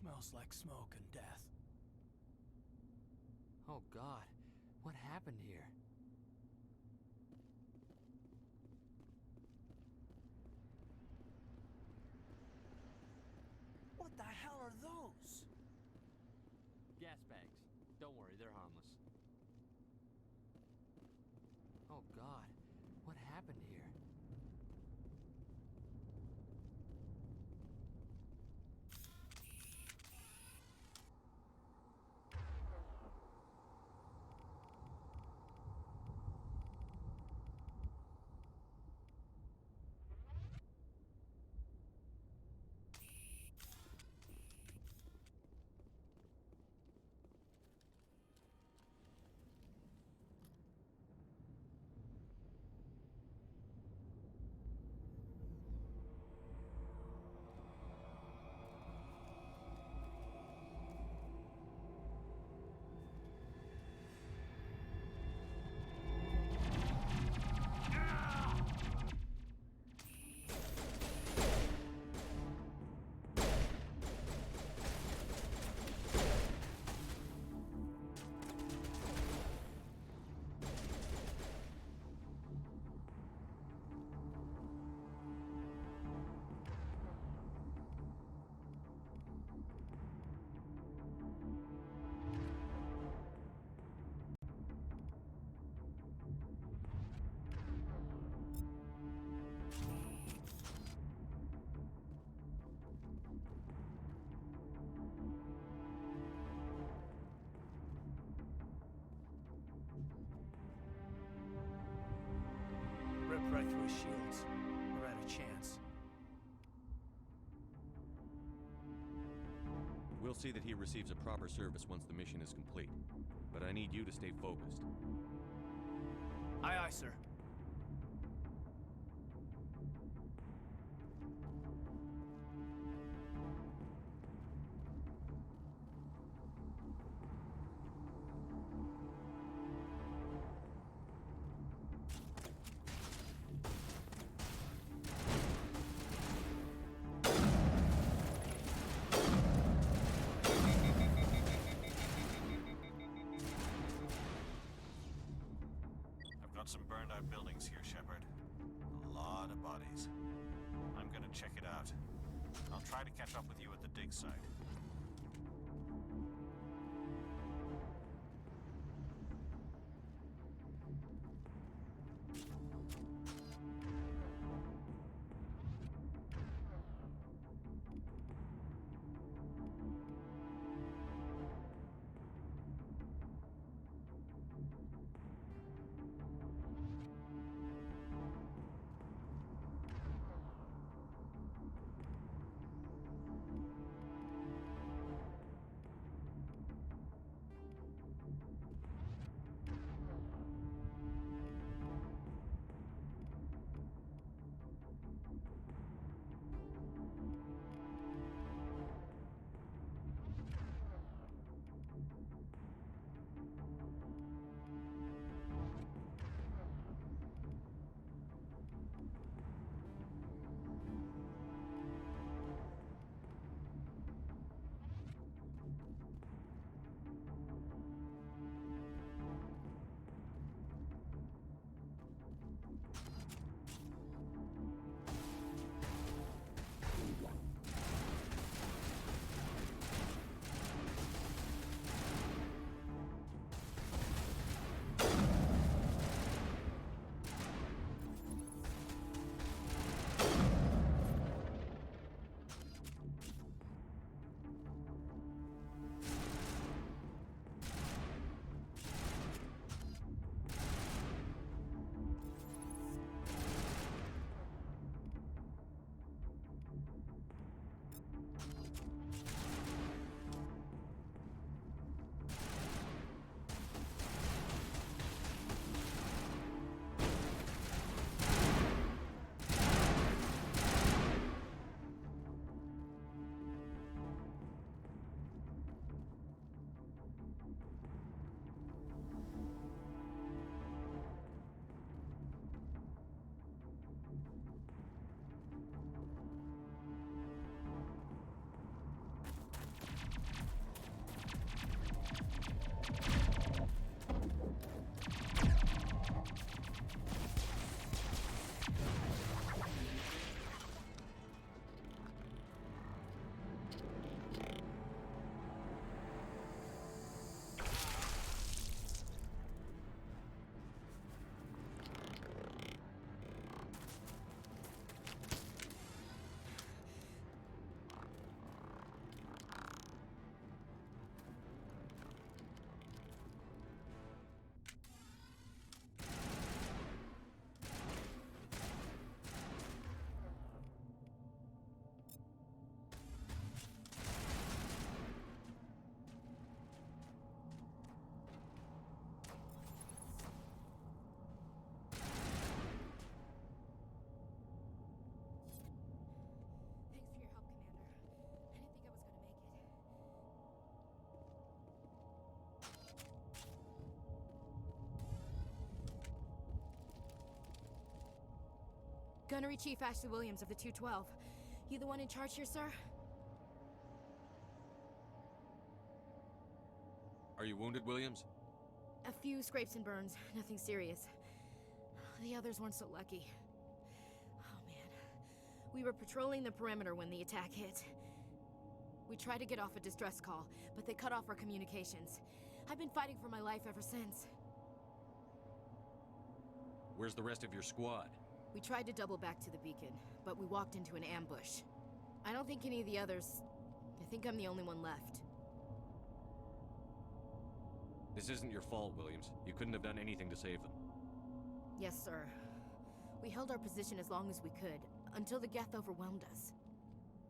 Smells like smoke and death. Oh God, what happened here? What the hell are those? Gas bags. Don't worry, they're harmless. Oh God, what happened here? Ripped right through his shields. Never had a chance. We'll see that he receives a proper service once the mission is complete. But I need you to stay focused. Aye, aye, sir. Some burned out buildings here, Shepard. A lot of bodies. I'm gonna check it out. I'll try to catch up with you at the dig site. Gunnery Chief Ashley Williams of the 212. You the one in charge here, sir? Are you wounded, Williams? A few scrapes and burns, nothing serious. The others weren't so lucky. Oh man. We were patrolling the perimeter when the attack hit. We tried to get off a distress call, but they cut off our communications. I've been fighting for my life ever since. Where's the rest of your squad? We tried to double back to the beacon, but we walked into an ambush. I don't think any of the others... I think I'm the only one left. This isn't your fault, Williams. You couldn't have done anything to save them. Yes, sir. We held our position as long as we could, until the Geth overwhelmed us.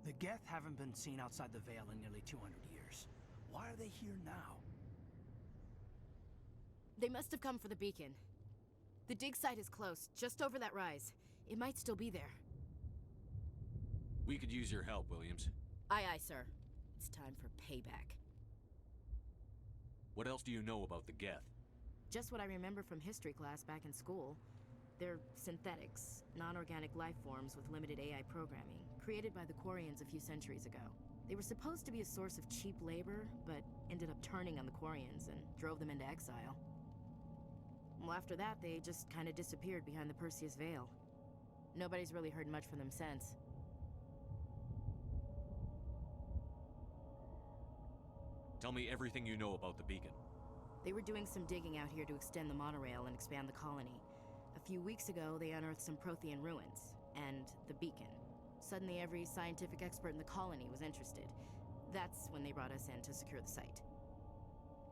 The Geth haven't been seen outside the Veil in nearly 200 years. Why are they here now? They must have come for the beacon. The dig site is close, just over that rise. It might still be there. We could use your help, Williams. Aye, aye, sir. It's time for payback. What else do you know about the Geth? Just what I remember from history class back in school. They're synthetics, non-organic life forms with limited AI programming, created by the Quarians a few centuries ago. They were supposed to be a source of cheap labor, but ended up turning on the Quarians and drove them into exile. Well, after that, they just kind of disappeared behind the Perseus Veil. Nobody's really heard much from them since. Tell me everything you know about the beacon. They were doing some digging out here to extend the monorail and expand the colony. A few weeks ago, they unearthed some Prothean ruins, and the beacon. Suddenly, every scientific expert in the colony was interested. That's when they brought us in to secure the site.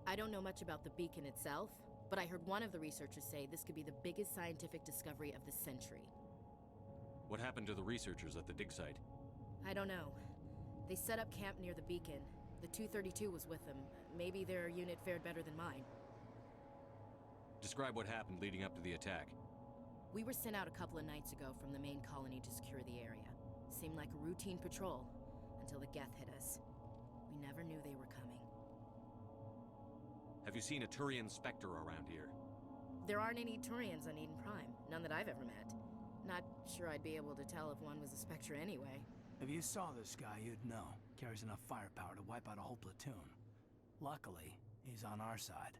I don't know much about the beacon itself, but I heard one of the researchers say this could be the biggest scientific discovery of the century. What happened to the researchers at the dig site? I don't know. They set up camp near the beacon. The 232 was with them. Maybe their unit fared better than mine. Describe what happened leading up to the attack. We were sent out a couple of nights ago from the main colony to secure the area. Seemed like a routine patrol, until the Geth hit us. We never knew they were coming. Have you seen a Turian Spectre around here? There aren't any Turians on Eden Prime. None that I've ever met. Not sure I'd be able to tell if one was a Spectre anyway. If you saw this guy, you'd know. Carries enough firepower to wipe out a whole platoon. Luckily, he's on our side.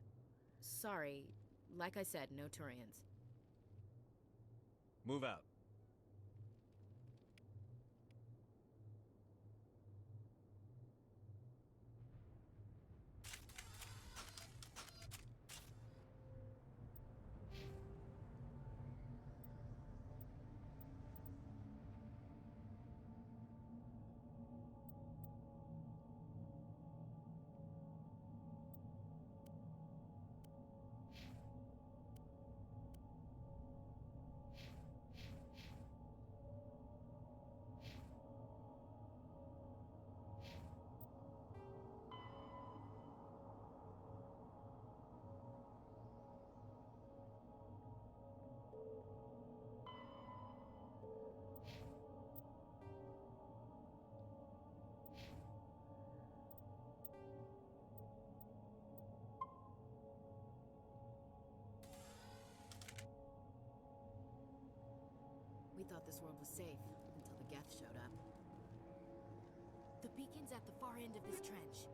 Sorry. Like I said, no Turians. Move out. We thought this world was safe, until the Geth showed up. The beacon's at the far end of this trench.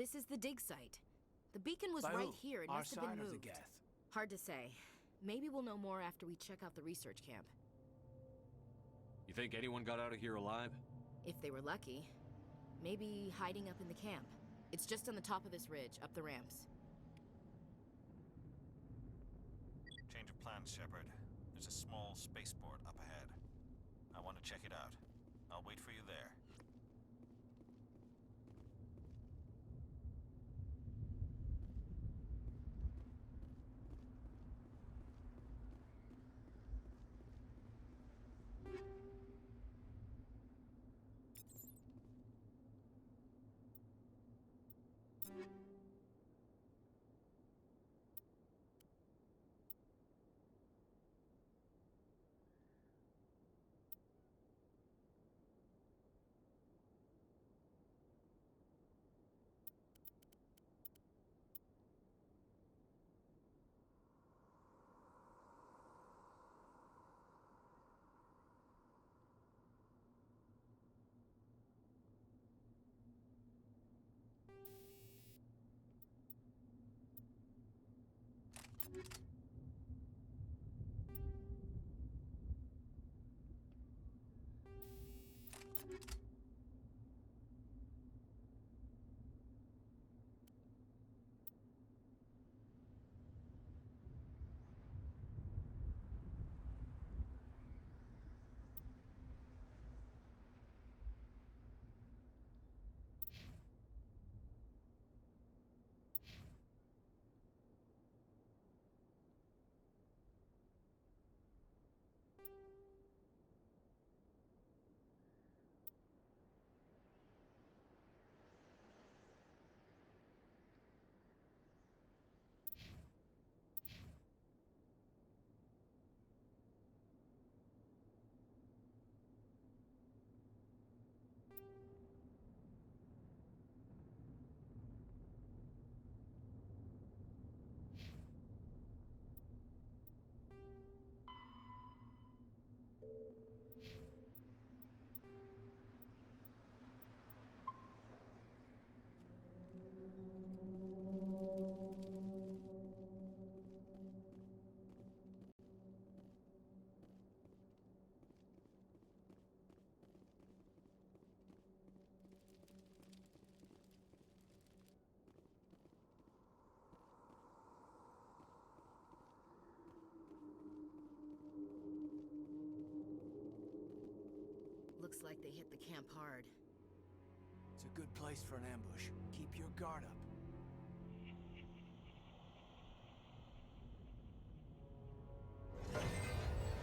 This is the dig site. The beacon was By right who? here. It Our must have been side or the moved. Geth? Hard to say. Maybe we'll know more after we check out the research camp. You think anyone got out of here alive? If they were lucky. Maybe hiding up in the camp. It's just on the top of this ridge, up the ramps. Change of plans, Shepard. There's a small spaceport up ahead. I want to check it out. I'll wait for you there. Looks like they hit the camp hard. It's a good place for an ambush. Keep your guard up.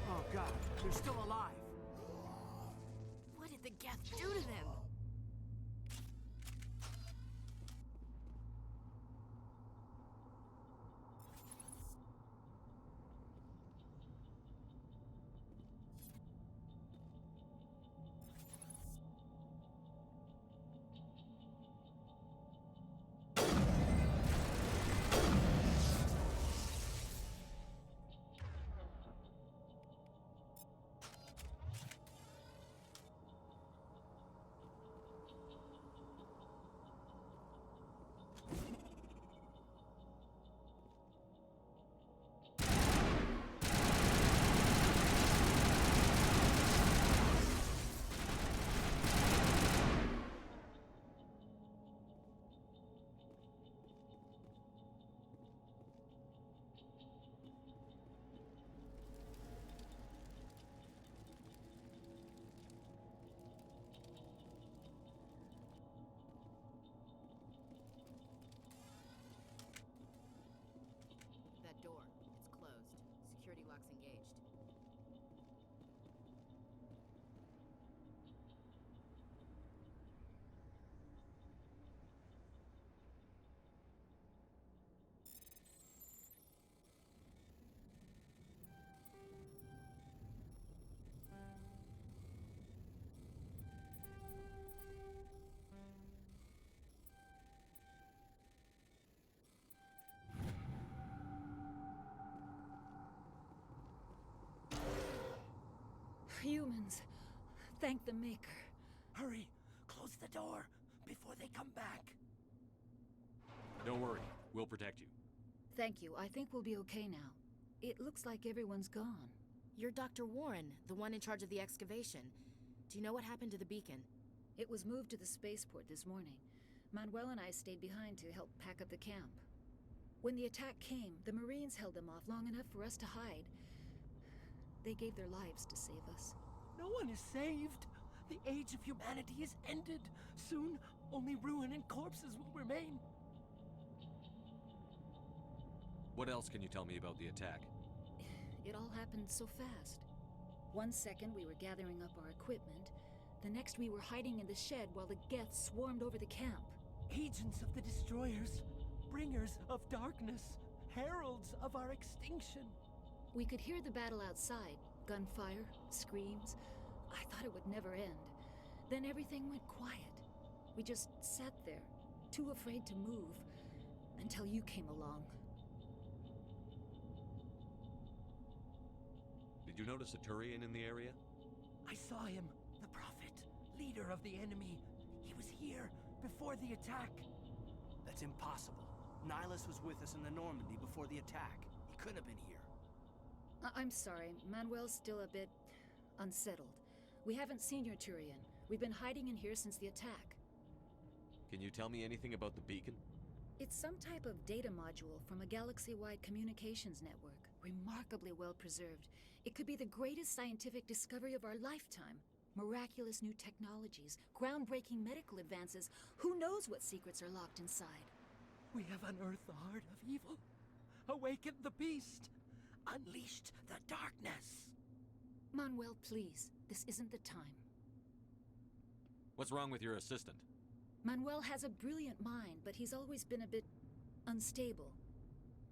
Oh god, they're still alive! What did the Geth do to them? That door. It's closed. Security lock's engaged. Humans. Thank the Maker. Hurry! Close the door before they come back! Don't worry. We'll protect you. Thank you. I think we'll be okay now. It looks like everyone's gone. You're Dr. Warren, the one in charge of the excavation. Do you know what happened to the beacon? It was moved to the spaceport this morning. Manuel and I stayed behind to help pack up the camp. When the attack came, the Marines held them off long enough for us to hide. They gave their lives to save us. No one is saved. The age of humanity is ended. Soon, only ruin and corpses will remain. What else can you tell me about the attack? It all happened so fast. One second we were gathering up our equipment. The next we were hiding in the shed while the Geth swarmed over the camp. Agents of the destroyers, bringers of darkness, heralds of our extinction. We could hear the battle outside. Gunfire, screams. I thought it would never end. Then everything went quiet. We just sat there, too afraid to move, until you came along. Did you notice a Turian in the area? I saw him, the Prophet, leader of the enemy. He was here before the attack. That's impossible. Nihilus was with us in the Normandy before the attack. He couldn't have been here. I'm sorry, Manuel's still a bit unsettled. We haven't seen your Turian. We've been hiding in here since the attack. Can you tell me anything about the beacon? It's some type of data module from a galaxy-wide communications network, remarkably well preserved. It could be the greatest scientific discovery of our lifetime. Miraculous new technologies, groundbreaking medical advances. Who knows what secrets are locked inside? We have unearthed the heart of evil, awakened the beast, unleashed the darkness. Manuel, please. This isn't the time. What's wrong with your assistant? Manuel has a brilliant mind, but he's always been a bit unstable.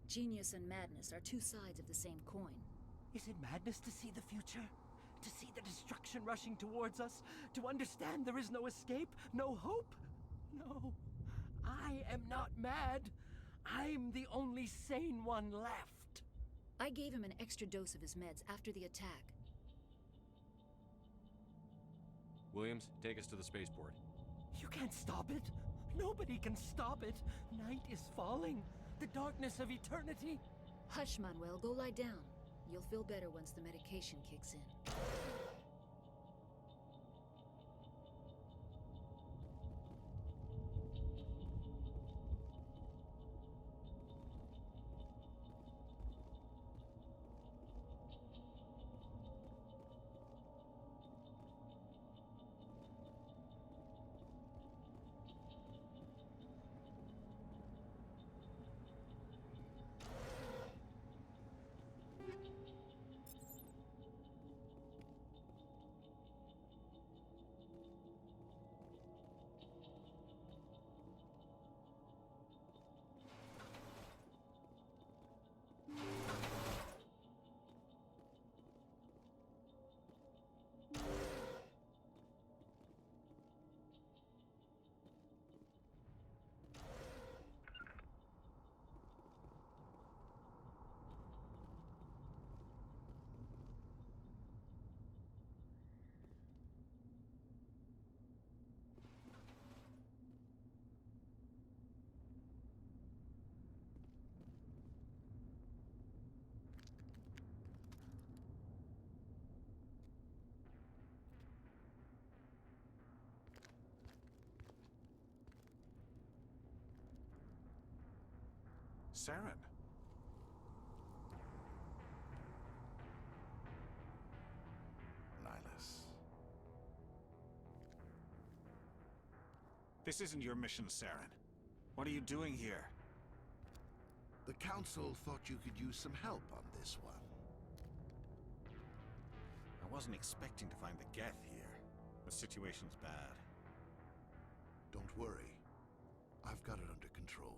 Genius and madness are two sides of the same coin. Is it madness to see the future? To see the destruction rushing towards us? To understand there is no escape? No hope? No. I am not mad. I'm the only sane one left. I gave him an extra dose of his meds after the attack. Williams, take us to the spaceport. You can't stop it. Nobody can stop it. Night is falling. The darkness of eternity. Hush, Manuel. Go lie down. You'll feel better once the medication kicks in. Saren. Nihilus. This isn't your mission, Saren. What are you doing here? The Council thought you could use some help on this one. I wasn't expecting to find the Geth here. The situation's bad. Don't worry. I've got it under control.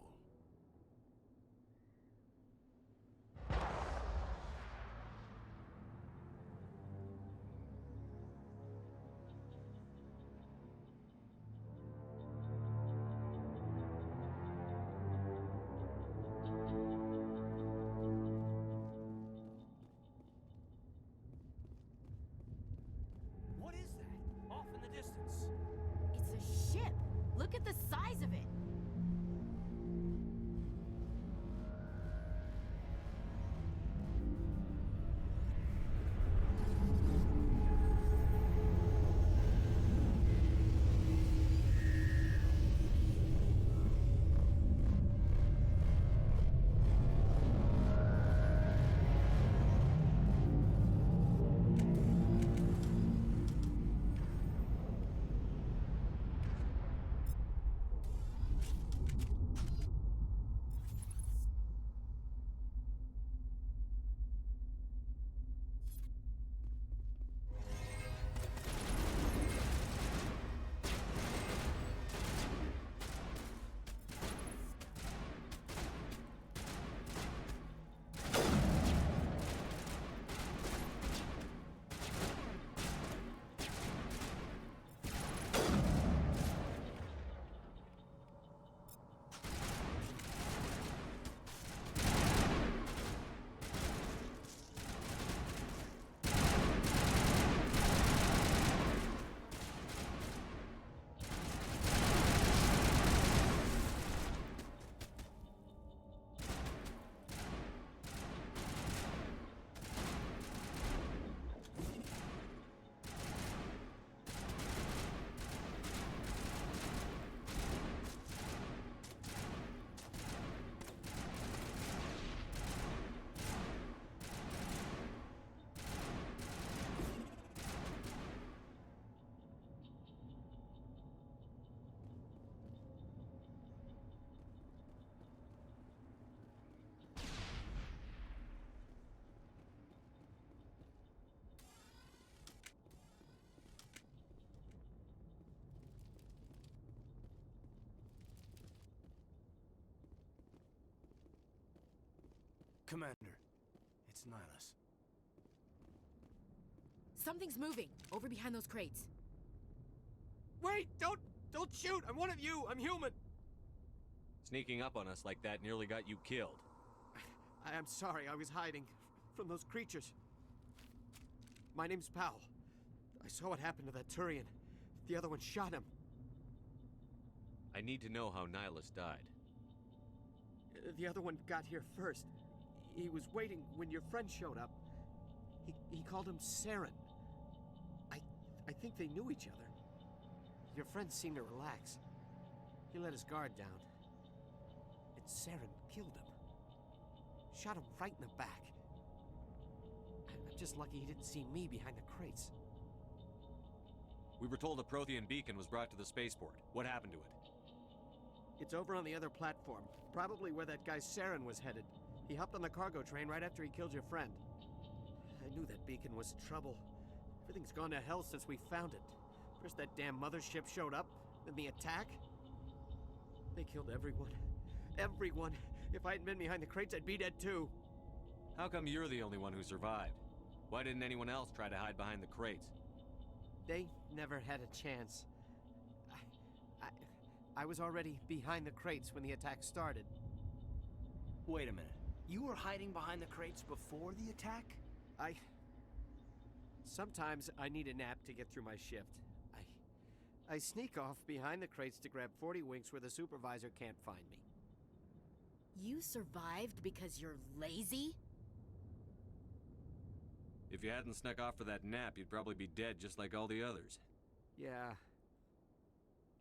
What is that? Off in the distance. It's a ship. Look at the size of it. Commander, it's Nihilus. Something's moving, over behind those crates. Wait! Don't shoot! I'm one of you! I'm human! Sneaking up on us like that nearly got you killed. I'm sorry, I was hiding from those creatures. My name's Powell. I saw what happened to that Turian. The other one shot him. I need to know how Nihilus died. The other one got here first. He was waiting when your friend showed up. He called him Saren. I think they knew each other. Your friend seemed to relax. He let his guard down. And Saren killed him. Shot him right in the back. I'm just lucky he didn't see me behind the crates. We were told a Prothean beacon was brought to the spaceport. What happened to it? It's over on the other platform. Probably where that guy Saren was headed. He hopped on the cargo train right after he killed your friend. I knew that beacon was trouble. Everything's gone to hell since we found it. First that damn mothership showed up, then the attack. They killed everyone. Everyone! If I hadn't been behind the crates, I'd be dead too. How come you're the only one who survived? Why didn't anyone else try to hide behind the crates? They never had a chance. I was already behind the crates when the attack started. Wait a minute. You were hiding behind the crates before the attack? Sometimes I need a nap to get through my shift. I sneak off behind the crates to grab 40 winks where the supervisor can't find me. You survived because you're lazy? If you hadn't snuck off for that nap, you'd probably be dead just like all the others. Yeah,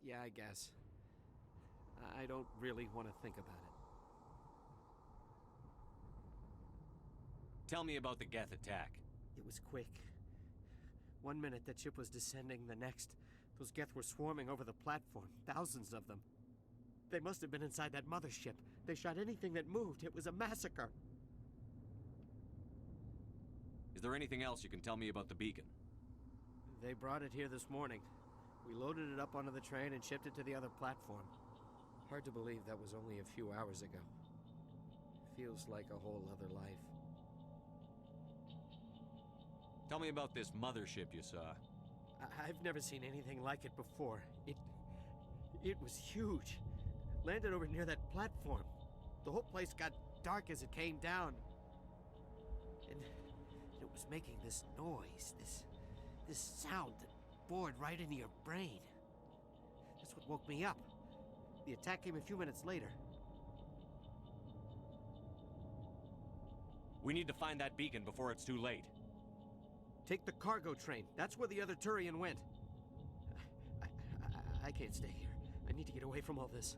I guess. I don't really want to think about it. Tell me about the Geth attack. It was quick. 1 minute that ship was descending, the next, those Geth were swarming over the platform, thousands of them. They must have been inside that mothership. They shot anything that moved. It was a massacre. Is there anything else you can tell me about the beacon? They brought it here this morning. We loaded it up onto the train and shipped it to the other platform. Hard to believe that was only a few hours ago. Feels like a whole other life. Tell me about this mothership you saw. I've never seen anything like it before. It was huge. Landed over near that platform. The whole place got dark as it came down. And it was making this noise, this sound that bored right into your brain. That's what woke me up. The attack came a few minutes later. We need to find that beacon before it's too late. Take the cargo train. That's where the other Turian went. I can't stay here. I need to get away from all this.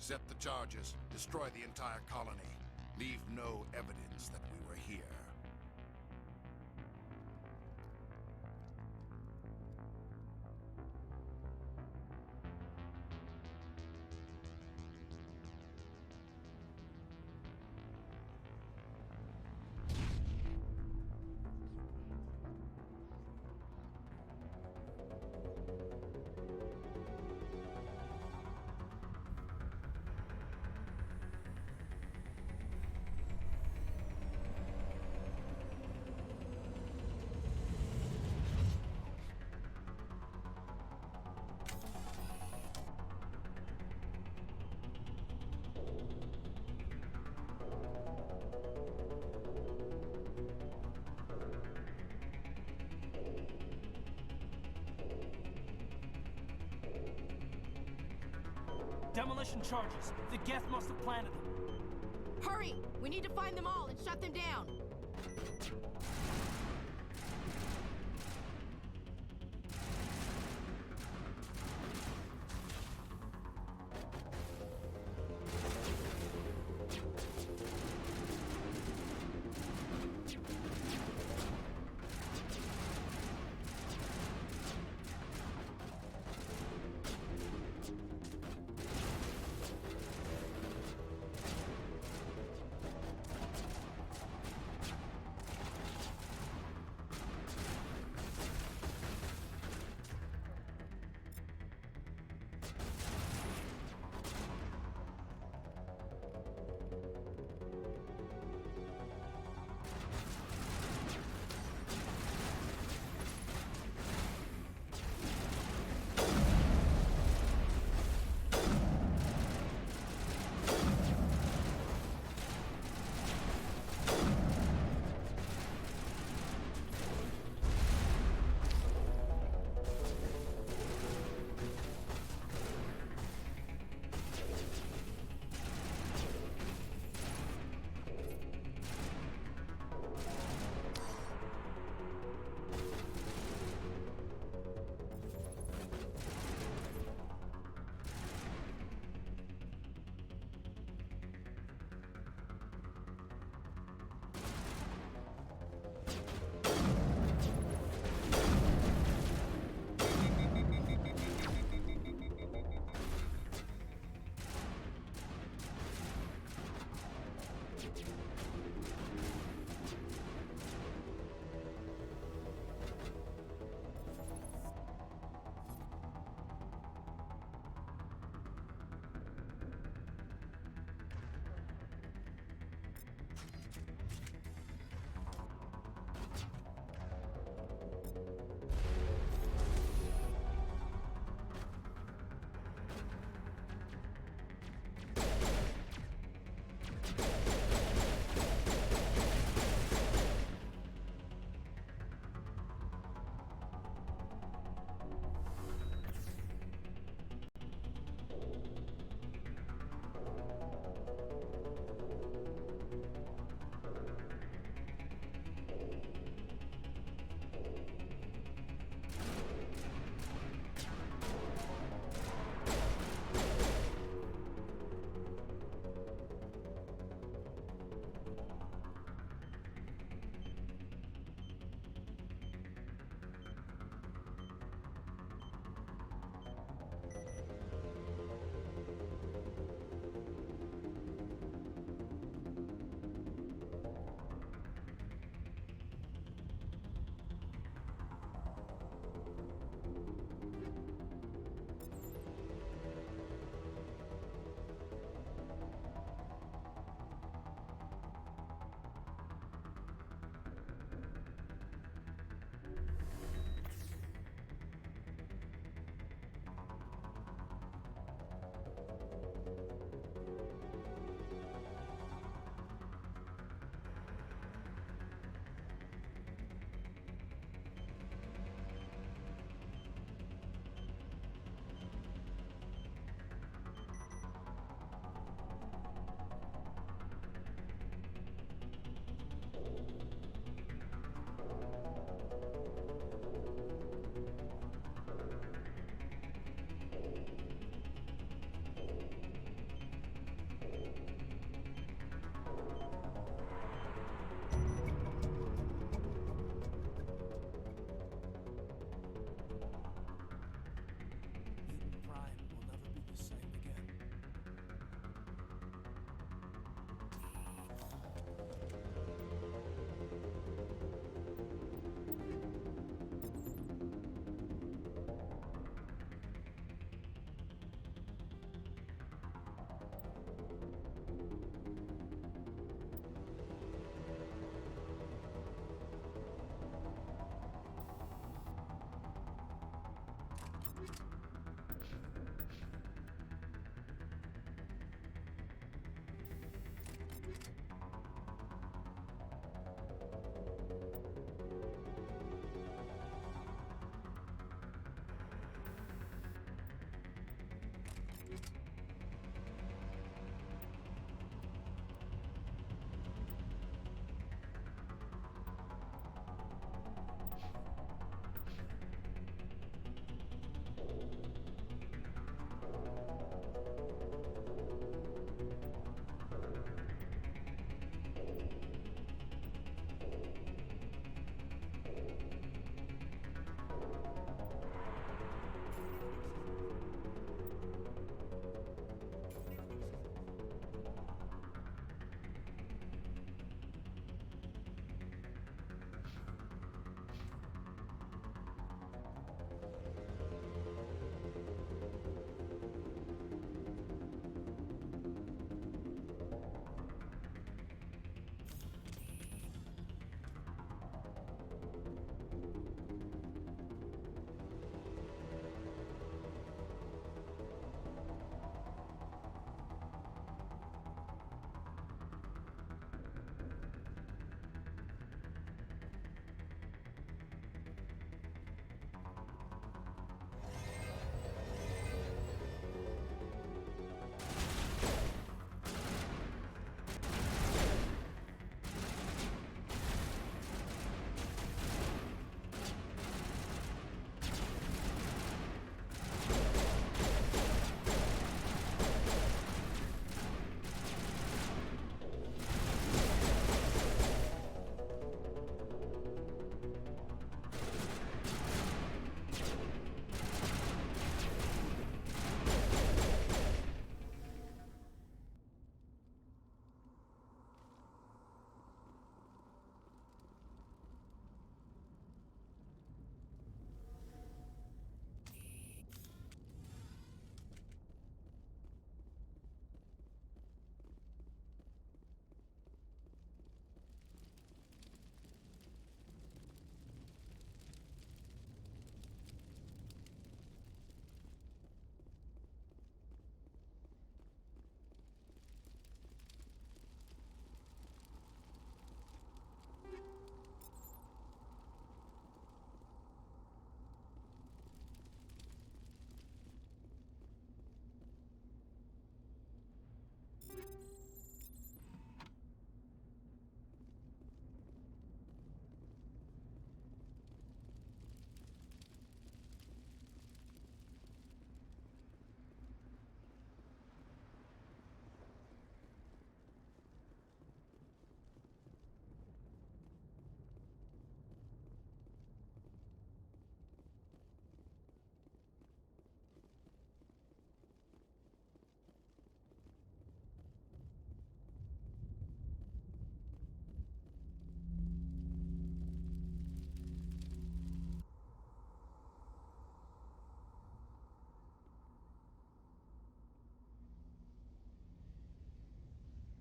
Set the charges. Destroy the entire colony. Leave no evidence that we were here. Demolition charges. The Geth must have planted them. Hurry! We need to find them all and shut them down!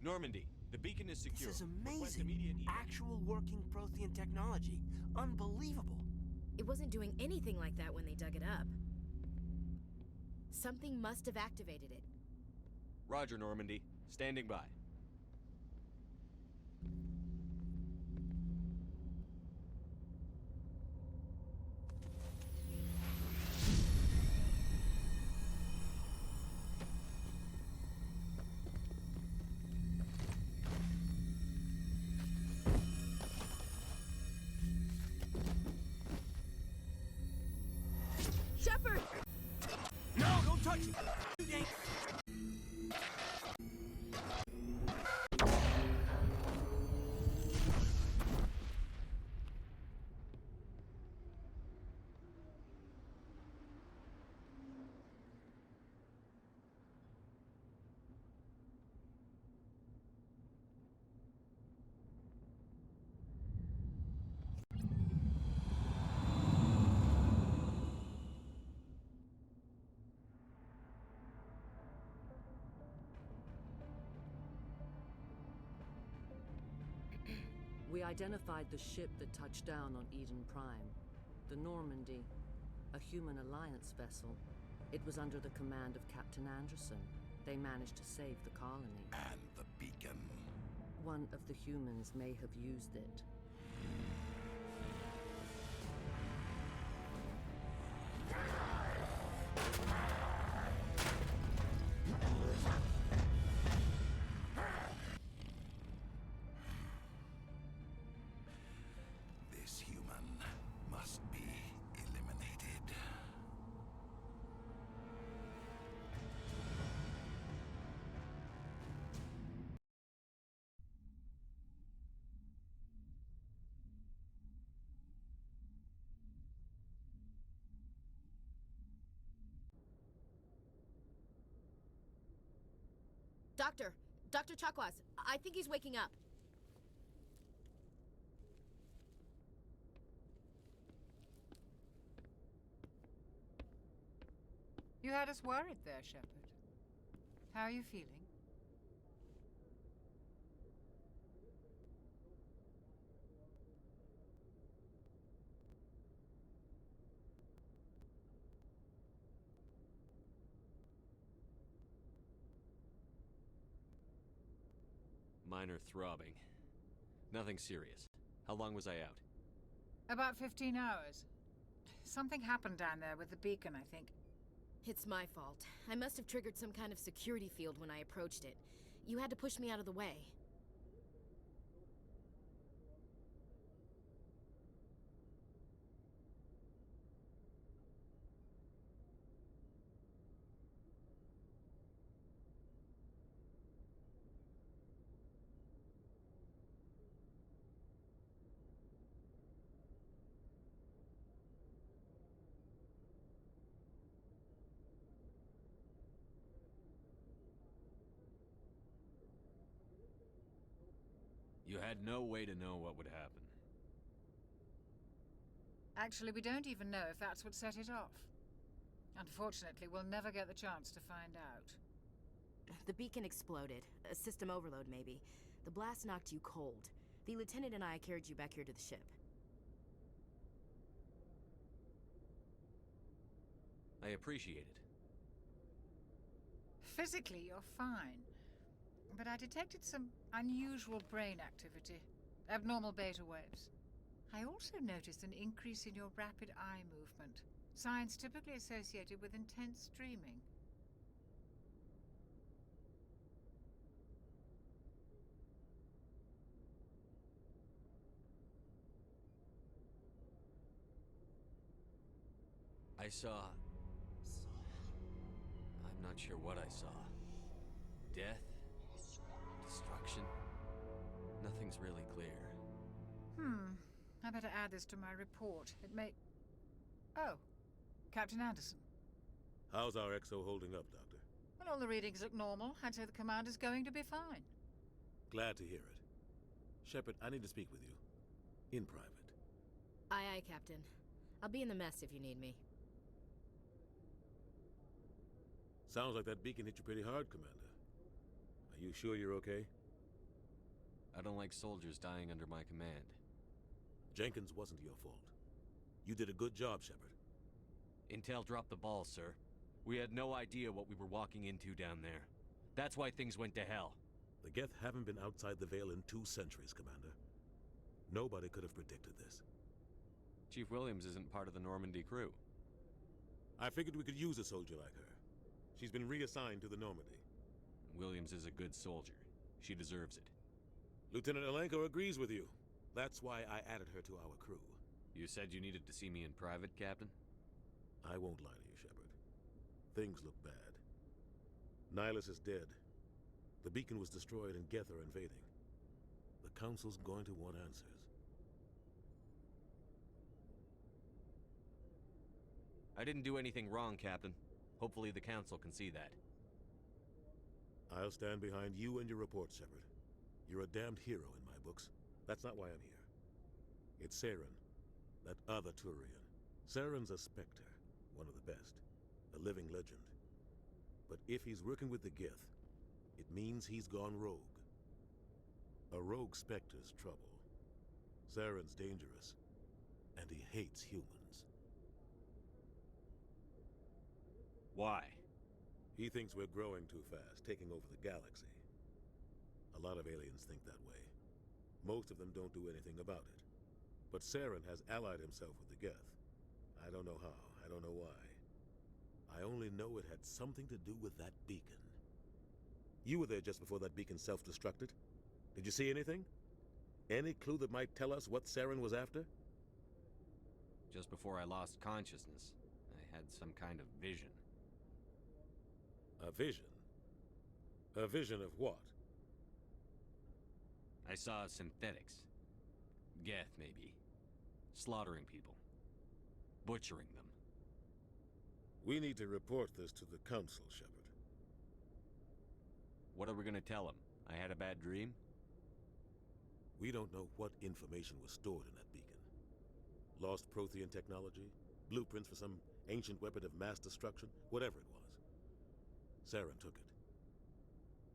Normandy, the beacon is secure. This is Request amazing. immediate evac. Actual working Prothean technology. Unbelievable. It wasn't doing anything like that when they dug it up. Something must have activated it. Roger, Normandy. Standing by. Shepard! No, don't touch it! Too dangerous. We identified the ship that touched down on Eden Prime. The Normandy, a human alliance vessel. It was under the command of Captain Anderson. They managed to save the colony. And the beacon. One of the humans may have used it. This human must be eliminated. Dr. Chakwas, I think he's waking up. You had us worried there, Shepard. How are you feeling? Minor throbbing. Nothing serious. How long was I out? About 15 hours. Something happened down there with the beacon, I think. It's my fault. I must have triggered some kind of security field when I approached it. You had to push me out of the way. You had no way to know what would happen. Actually, we don't even know if that's what set it off. Unfortunately, we'll never get the chance to find out. The beacon exploded. A system overload, maybe. The blast knocked you cold. The lieutenant and I carried you back here to the ship. I appreciate it. Physically, you're fine. But I detected some unusual brain activity. Abnormal beta waves. I also noticed an increase in your rapid eye movement. Signs typically associated with intense dreaming. I saw... I'm not sure what I saw. Death? Destruction? Nothing's really clear. I better add this to my report. It may... Oh, Captain Anderson. How's our XO holding up, Doctor? Well, all the readings look normal. I'd say the commander's going to be fine. Glad to hear it. Shepard, I need to speak with you. In private. Aye, aye, Captain. I'll be in the mess if you need me. Sounds like that beacon hit you pretty hard, Commander. Are you sure you're okay? I don't like soldiers dying under my command. Jenkins wasn't your fault. You did a good job, Shepard. Intel dropped the ball, sir. We had no idea what we were walking into down there. That's why things went to hell. The Geth haven't been outside the Veil in 2 centuries, Commander. Nobody could have predicted this. Chief Williams isn't part of the Normandy crew. I figured we could use a soldier like her. She's been reassigned to the Normandy. Williams is a good soldier. She deserves it. Lieutenant Alenko agrees with you. That's why I added her to our crew. You said you needed to see me in private, Captain? I won't lie to you, Shepard. Things look bad. Nihilus is dead. The beacon was destroyed and Geth are invading. The Council's going to want answers. I didn't do anything wrong, Captain. Hopefully the Council can see that. I'll stand behind you and your report, Shepard. You're a damned hero in my books. That's not why I'm here. It's Saren, that other Turian. Saren's a Spectre, one of the best, a living legend. But if he's working with the Geth, it means he's gone rogue. A rogue Spectre's trouble. Saren's dangerous, and he hates humans. Why? He thinks we're growing too fast, taking over the galaxy. A lot of aliens think that way. Most of them don't do anything about it. But Saren has allied himself with the Geth. I don't know how, I don't know why. I only know it had something to do with that beacon. You were there just before that beacon self-destructed. Did you see anything? Any clue that might tell us what Saren was after? Just before I lost consciousness, I had some kind of vision. A vision? A vision of what? I saw synthetics. Geth, maybe. Slaughtering people. Butchering them. We need to report this to the Council, Shepard. What are we gonna tell them? I had a bad dream? We don't know what information was stored in that beacon. Lost Prothean technology? Blueprints for some ancient weapon of mass destruction? Whatever it was. Saren took it.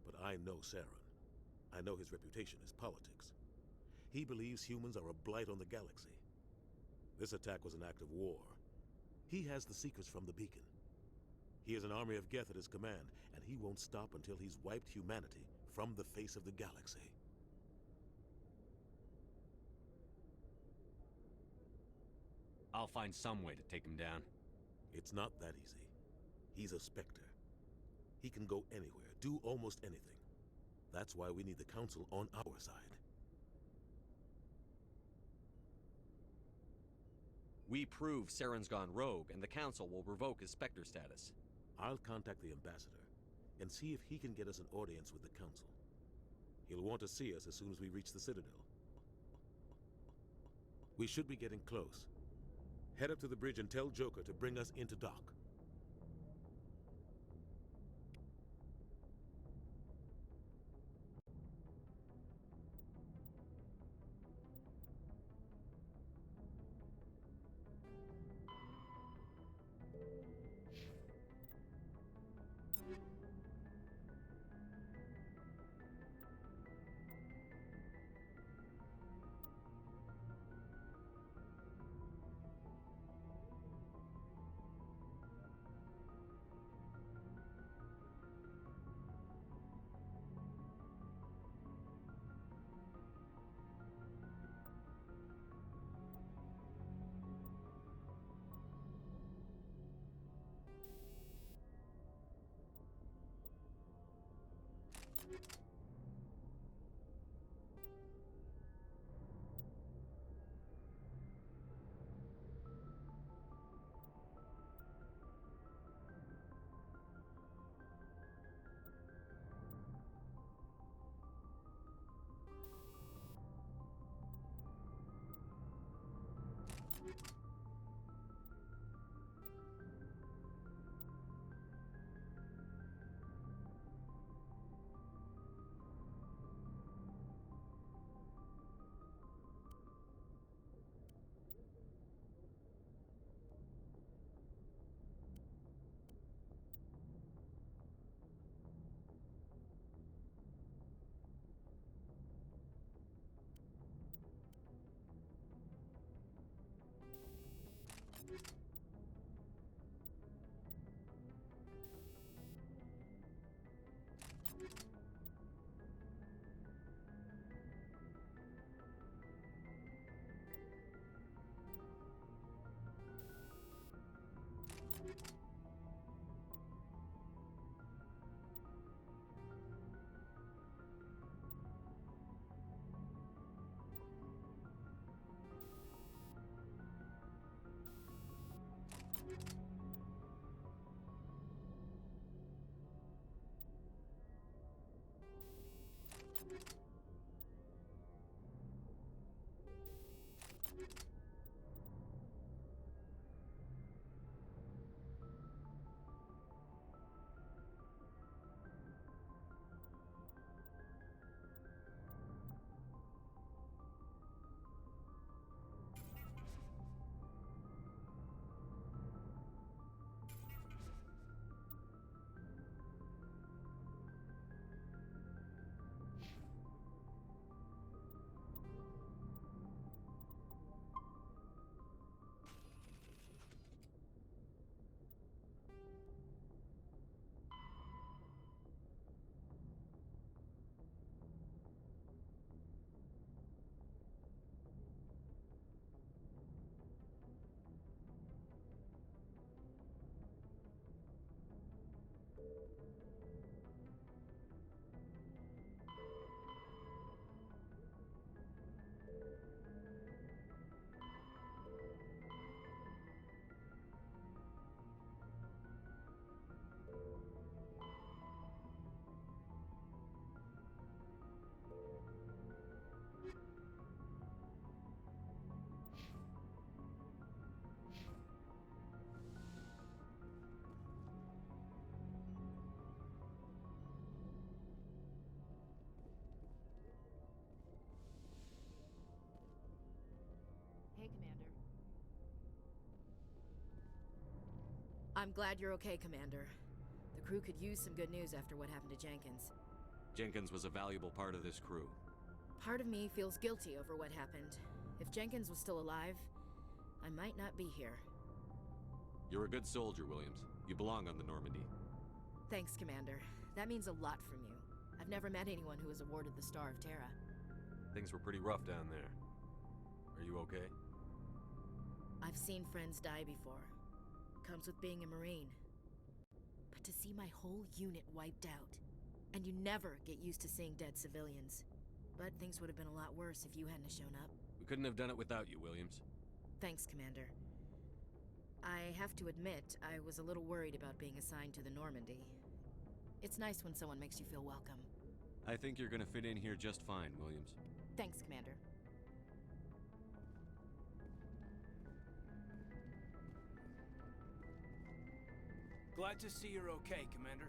But I know Saren. I know his reputation is politics. He believes humans are a blight on the galaxy. This attack was an act of war. He has the secrets from the beacon. He has an army of Geth at his command, and he won't stop until he's wiped humanity from the face of the galaxy. I'll find some way to take him down. It's not that easy. He's a Spectre. He can go anywhere, do almost anything. That's why we need the Council on our side. We prove Saren's gone rogue, and the Council will revoke his Spectre status. I'll contact the Ambassador and see if he can get us an audience with the Council. He'll want to see us as soon as we reach the Citadel. We should be getting close. Head up to the bridge and tell Joker to bring us into dock. Hey, Commander. I'm glad you're okay, Commander. The crew could use some good news after what happened to Jenkins. Jenkins was a valuable part of this crew. Part of me feels guilty over what happened. If Jenkins was still alive, I might not be here. You're a good soldier, Williams. You belong on the Normandy. Thanks, Commander. That means a lot from you. I've never met anyone who was awarded the Star of Terra. Things were pretty rough down there. Are you okay? I've seen friends die before. Comes with being a Marine. But to see my whole unit wiped out, and you never get used to seeing dead civilians. But things would have been a lot worse if you hadn't shown up. We couldn't have done it without you, Williams. Thanks, Commander. I have to admit, I was a little worried about being assigned to the Normandy. It's nice when someone makes you feel welcome. I think you're gonna fit in here just fine, Williams. Thanks, Commander. Glad to see you're okay, Commander.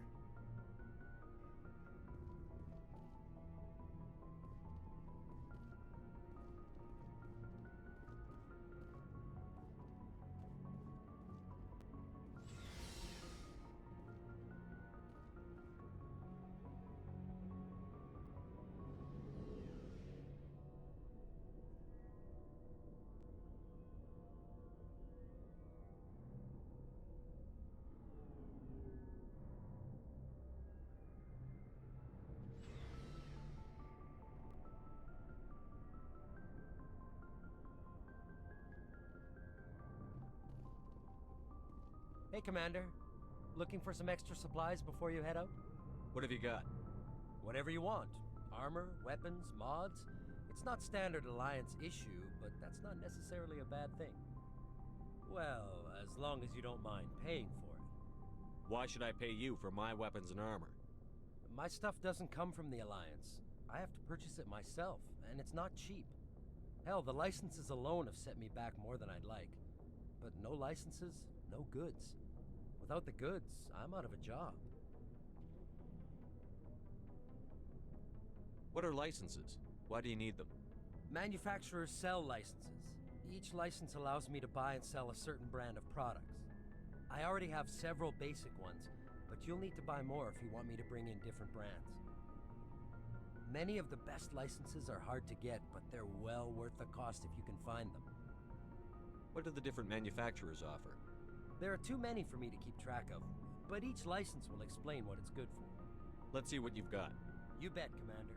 Hey, Commander. Looking for some extra supplies before you head out? What have you got? Whatever you want. Armor, weapons, mods. It's not standard Alliance issue, but that's not necessarily a bad thing. Well, as long as you don't mind paying for it. Why should I pay you for my weapons and armor? My stuff doesn't come from the Alliance. I have to purchase it myself, and it's not cheap. Hell, the licenses alone have set me back more than I'd like. But no licenses, no goods. Without the goods, I'm out of a job. What are licenses? Why do you need them? Manufacturers sell licenses. Each license allows me to buy and sell a certain brand of products. I already have several basic ones, but you'll need to buy more if you want me to bring in different brands. Many of the best licenses are hard to get, but they're well worth the cost if you can find them. What do the different manufacturers offer? There are too many for me to keep track of, but each license will explain what it's good for. Let's see what you've got. You bet, Commander.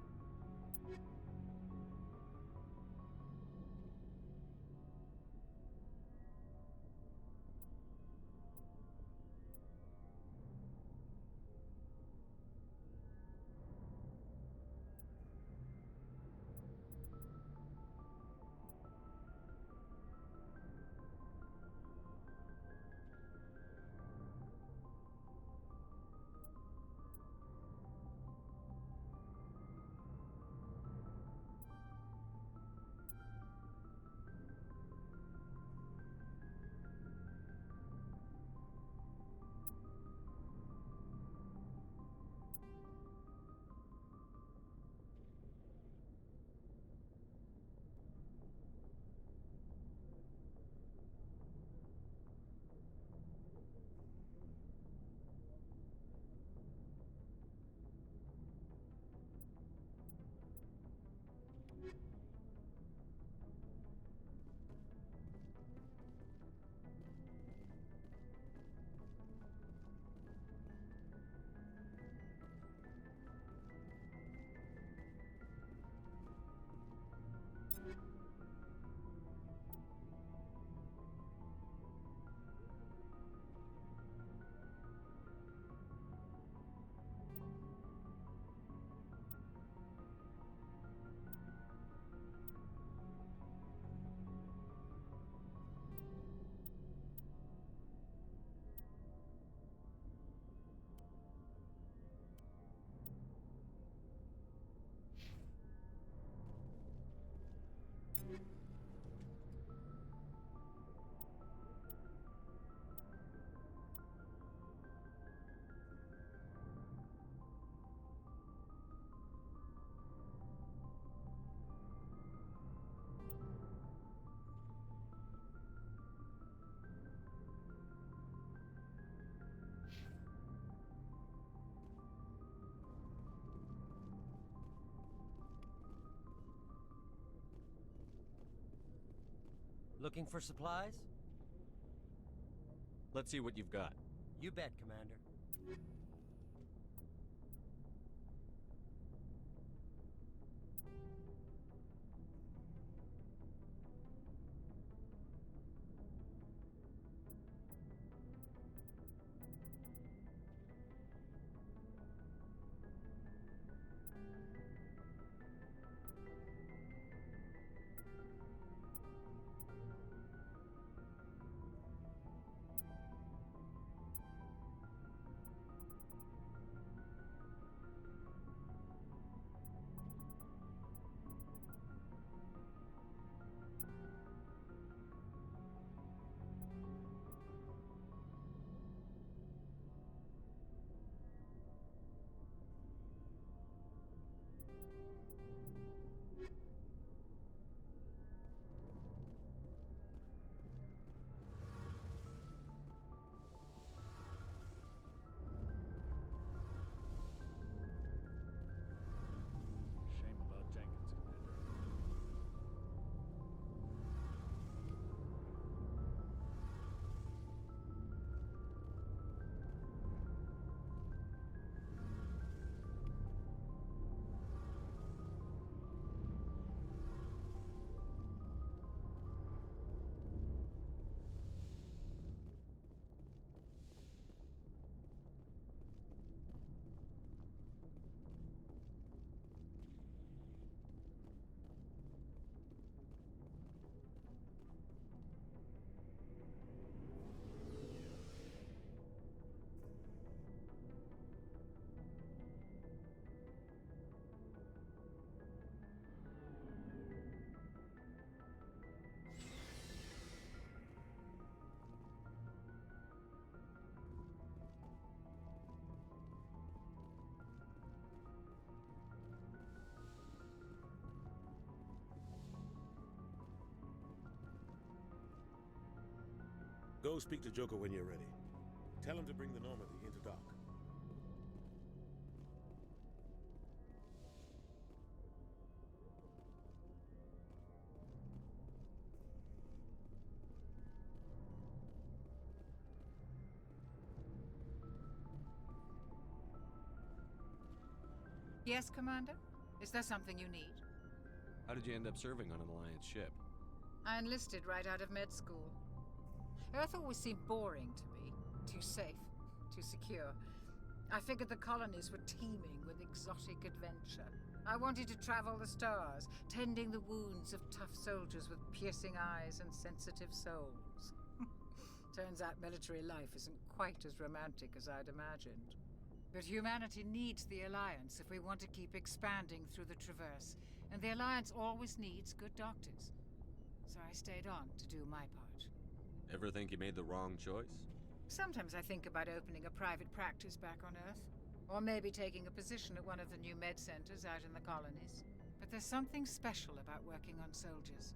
Looking for supplies? Let's see what you've got. You bet, Commander. Shame about Jenkins, Commander. Go speak to Joker when you're ready. Tell him to bring the Normandy into dock. Yes, Commander? Is there something you need? How did you end up serving on an Alliance ship? I enlisted right out of med school. Earth always seemed boring to me. Too safe, too secure. I figured the colonies were teeming with exotic adventure. I wanted to travel the stars, tending the wounds of tough soldiers with piercing eyes and sensitive souls. Turns out military life isn't quite as romantic as I'd imagined. But humanity needs the Alliance if we want to keep expanding through the Traverse, and the Alliance always needs good doctors. So I stayed on to do my part. Ever think you made the wrong choice? Sometimes I think about opening a private practice back on Earth, or maybe taking a position at one of the new med centers out in the colonies. But there's something special about working on soldiers.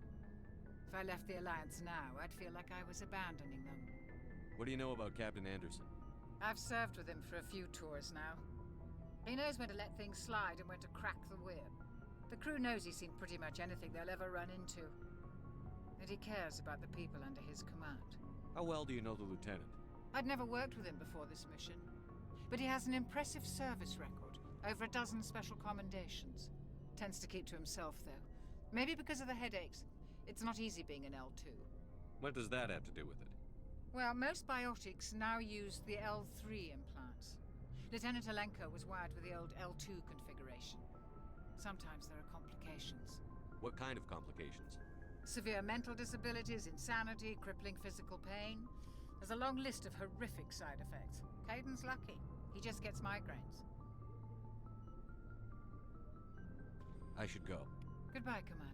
If I left the Alliance now, I'd feel like I was abandoning them. What do you know about Captain Anderson? I've served with him for a few tours now. He knows when to let things slide and when to crack the whip. The crew knows he's seen pretty much anything they'll ever run into. And he cares about the people under his command. How well do you know the Lieutenant? I'd never worked with him before this mission. But he has an impressive service record. Over a dozen special commendations. Tends to keep to himself, though. Maybe because of the headaches. It's not easy being an L2. What does that have to do with it? Well, most biotics now use the L3 implants. Lieutenant Alenko was wired with the old L2 configuration. Sometimes there are complications. What kind of complications? Severe mental disabilities, insanity, crippling physical pain. There's a long list of horrific side effects. Caden's lucky. He just gets migraines. I should go. Goodbye, Commander.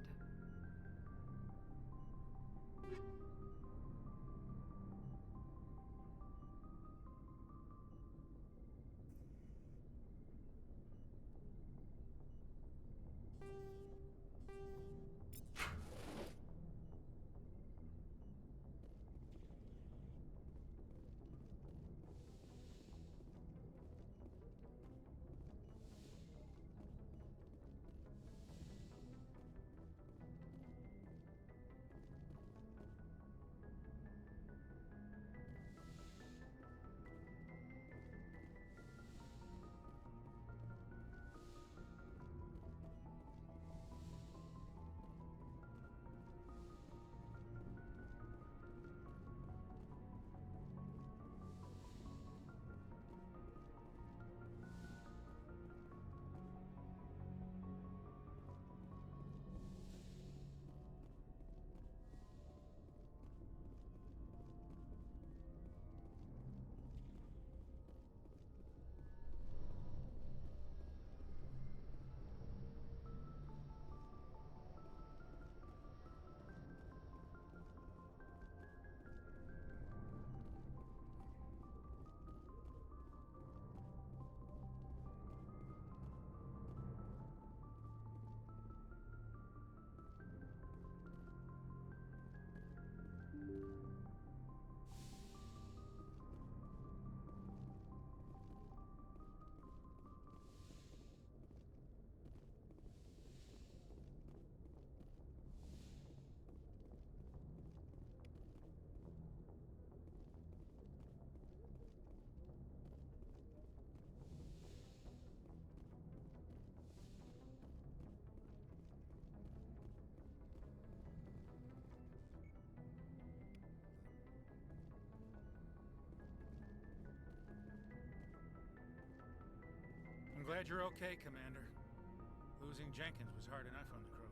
I'm glad you're okay, Commander. Losing Jenkins was hard enough on the crew.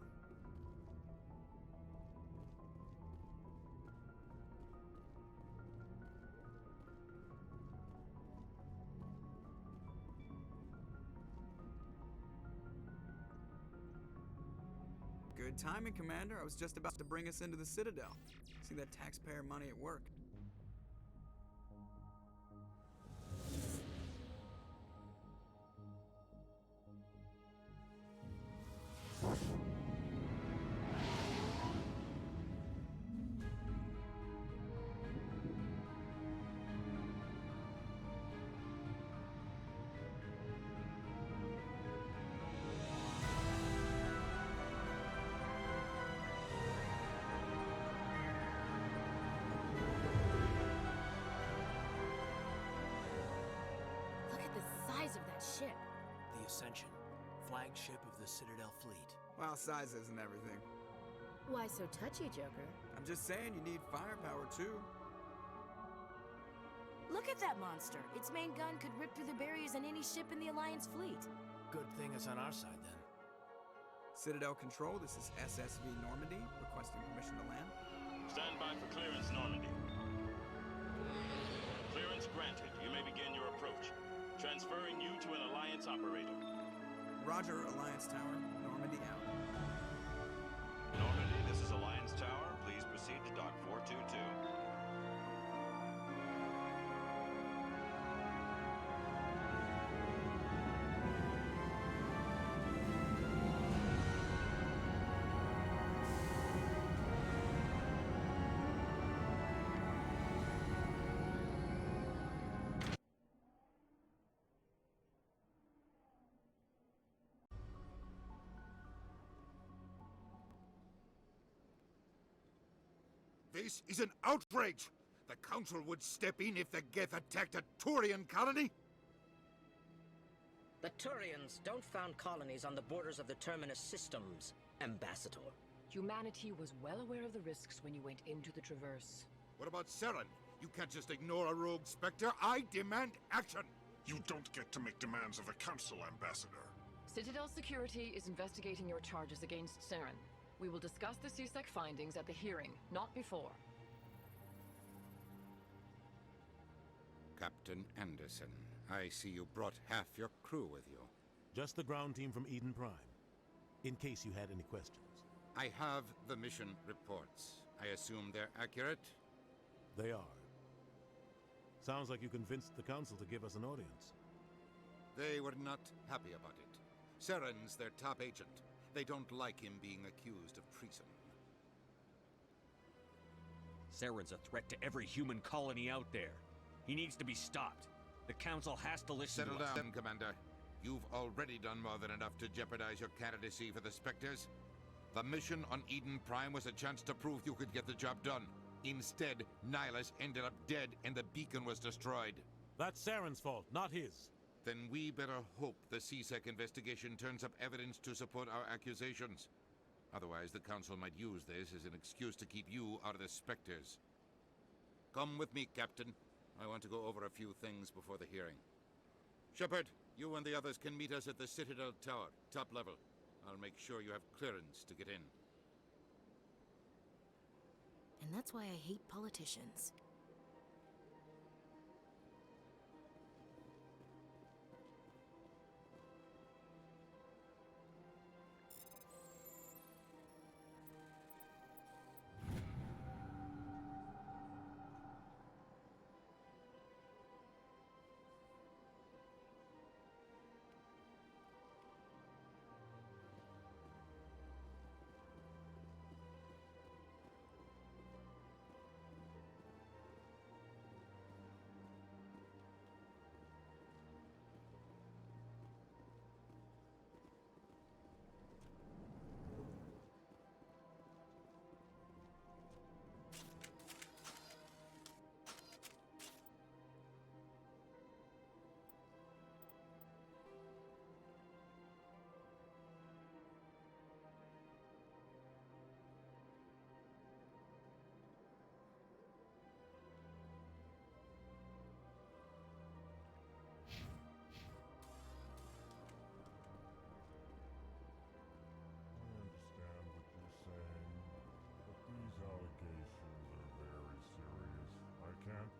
Good timing, Commander. I was just about to bring us into the Citadel. See that taxpayer money at work. Look at the size of that ship. The Ascension. flagship of the Citadel fleet. Well, size isn't everything. Why so touchy, Joker? I'm just saying you need firepower too. Look at that monster! Its main gun could rip through the barriers in any ship in the Alliance fleet. Good thing it's on our side then. Citadel Control, this is SSV Normandy, requesting permission to land. Stand by for clearance, Normandy. Clearance granted. You may begin your approach. Transferring you to an Alliance operator. Roger, Alliance Tower. Normandy out. Normandy, this is Alliance Tower. Please proceed to Dock 422. This is an outrage! The Council would step in if the Geth attacked a Turian colony? The Turians don't found colonies on the borders of the Terminus systems, Ambassador. Humanity was well aware of the risks when you went into the Traverse. What about Saren? You can't just ignore a rogue Spectre. I demand action! You don't get to make demands of the Council, Ambassador. Citadel Security is investigating your charges against Saren. We will discuss the CSEC findings at the hearing, not before. Captain Anderson, I see you brought half your crew with you. Just the ground team from Eden Prime, in case you had any questions. I have the mission reports. I assume they're accurate? They are. Sounds like you convinced the Council to give us an audience. They were not happy about it. Saren's their top agent. They don't like him being accused of treason. Saren's a threat to every human colony out there. He needs to be stopped. The Council has to listen to us. Settle down, Commander. You've already done more than enough to jeopardize your candidacy for the Spectres. The mission on Eden Prime was a chance to prove you could get the job done. Instead, Nihilus ended up dead and the beacon was destroyed. That's Saren's fault, not his. Then we better hope the CSEC investigation turns up evidence to support our accusations. Otherwise, the Council might use this as an excuse to keep you out of the Spectres. Come with me, Captain. I want to go over a few things before the hearing. Shepard, you and the others can meet us at the Citadel Tower, top level. I'll make sure you have clearance to get in. And that's why I hate politicians.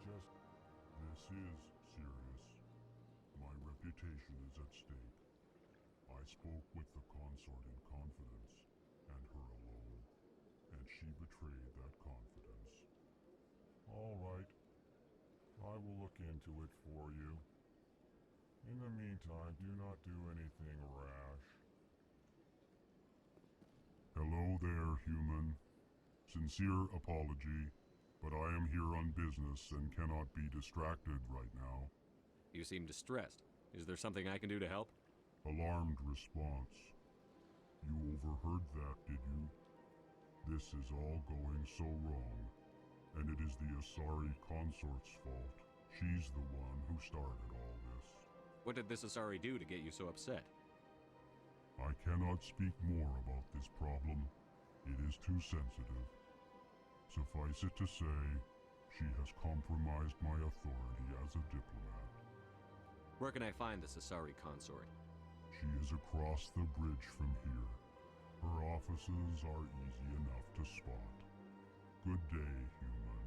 This is serious. My reputation is at stake. I spoke with the consort in confidence, and her alone, and she betrayed that confidence. All right. I will look into it for you. In the meantime, do not do anything rash. Hello there, human. Sincere apology. But I am here on business and cannot be distracted right now. You seem distressed. Is there something I can do to help? Alarmed response. You overheard that, did you? This is all going so wrong, and it is the Asari consort's fault. She's the one who started all this. What did this Asari do to get you so upset? I cannot speak more about this problem. It is too sensitive. Suffice it to say, she has compromised my authority as a diplomat. Where can I find the Sasari consort? She is across the bridge from here. Her offices are easy enough to spot. Good day, human.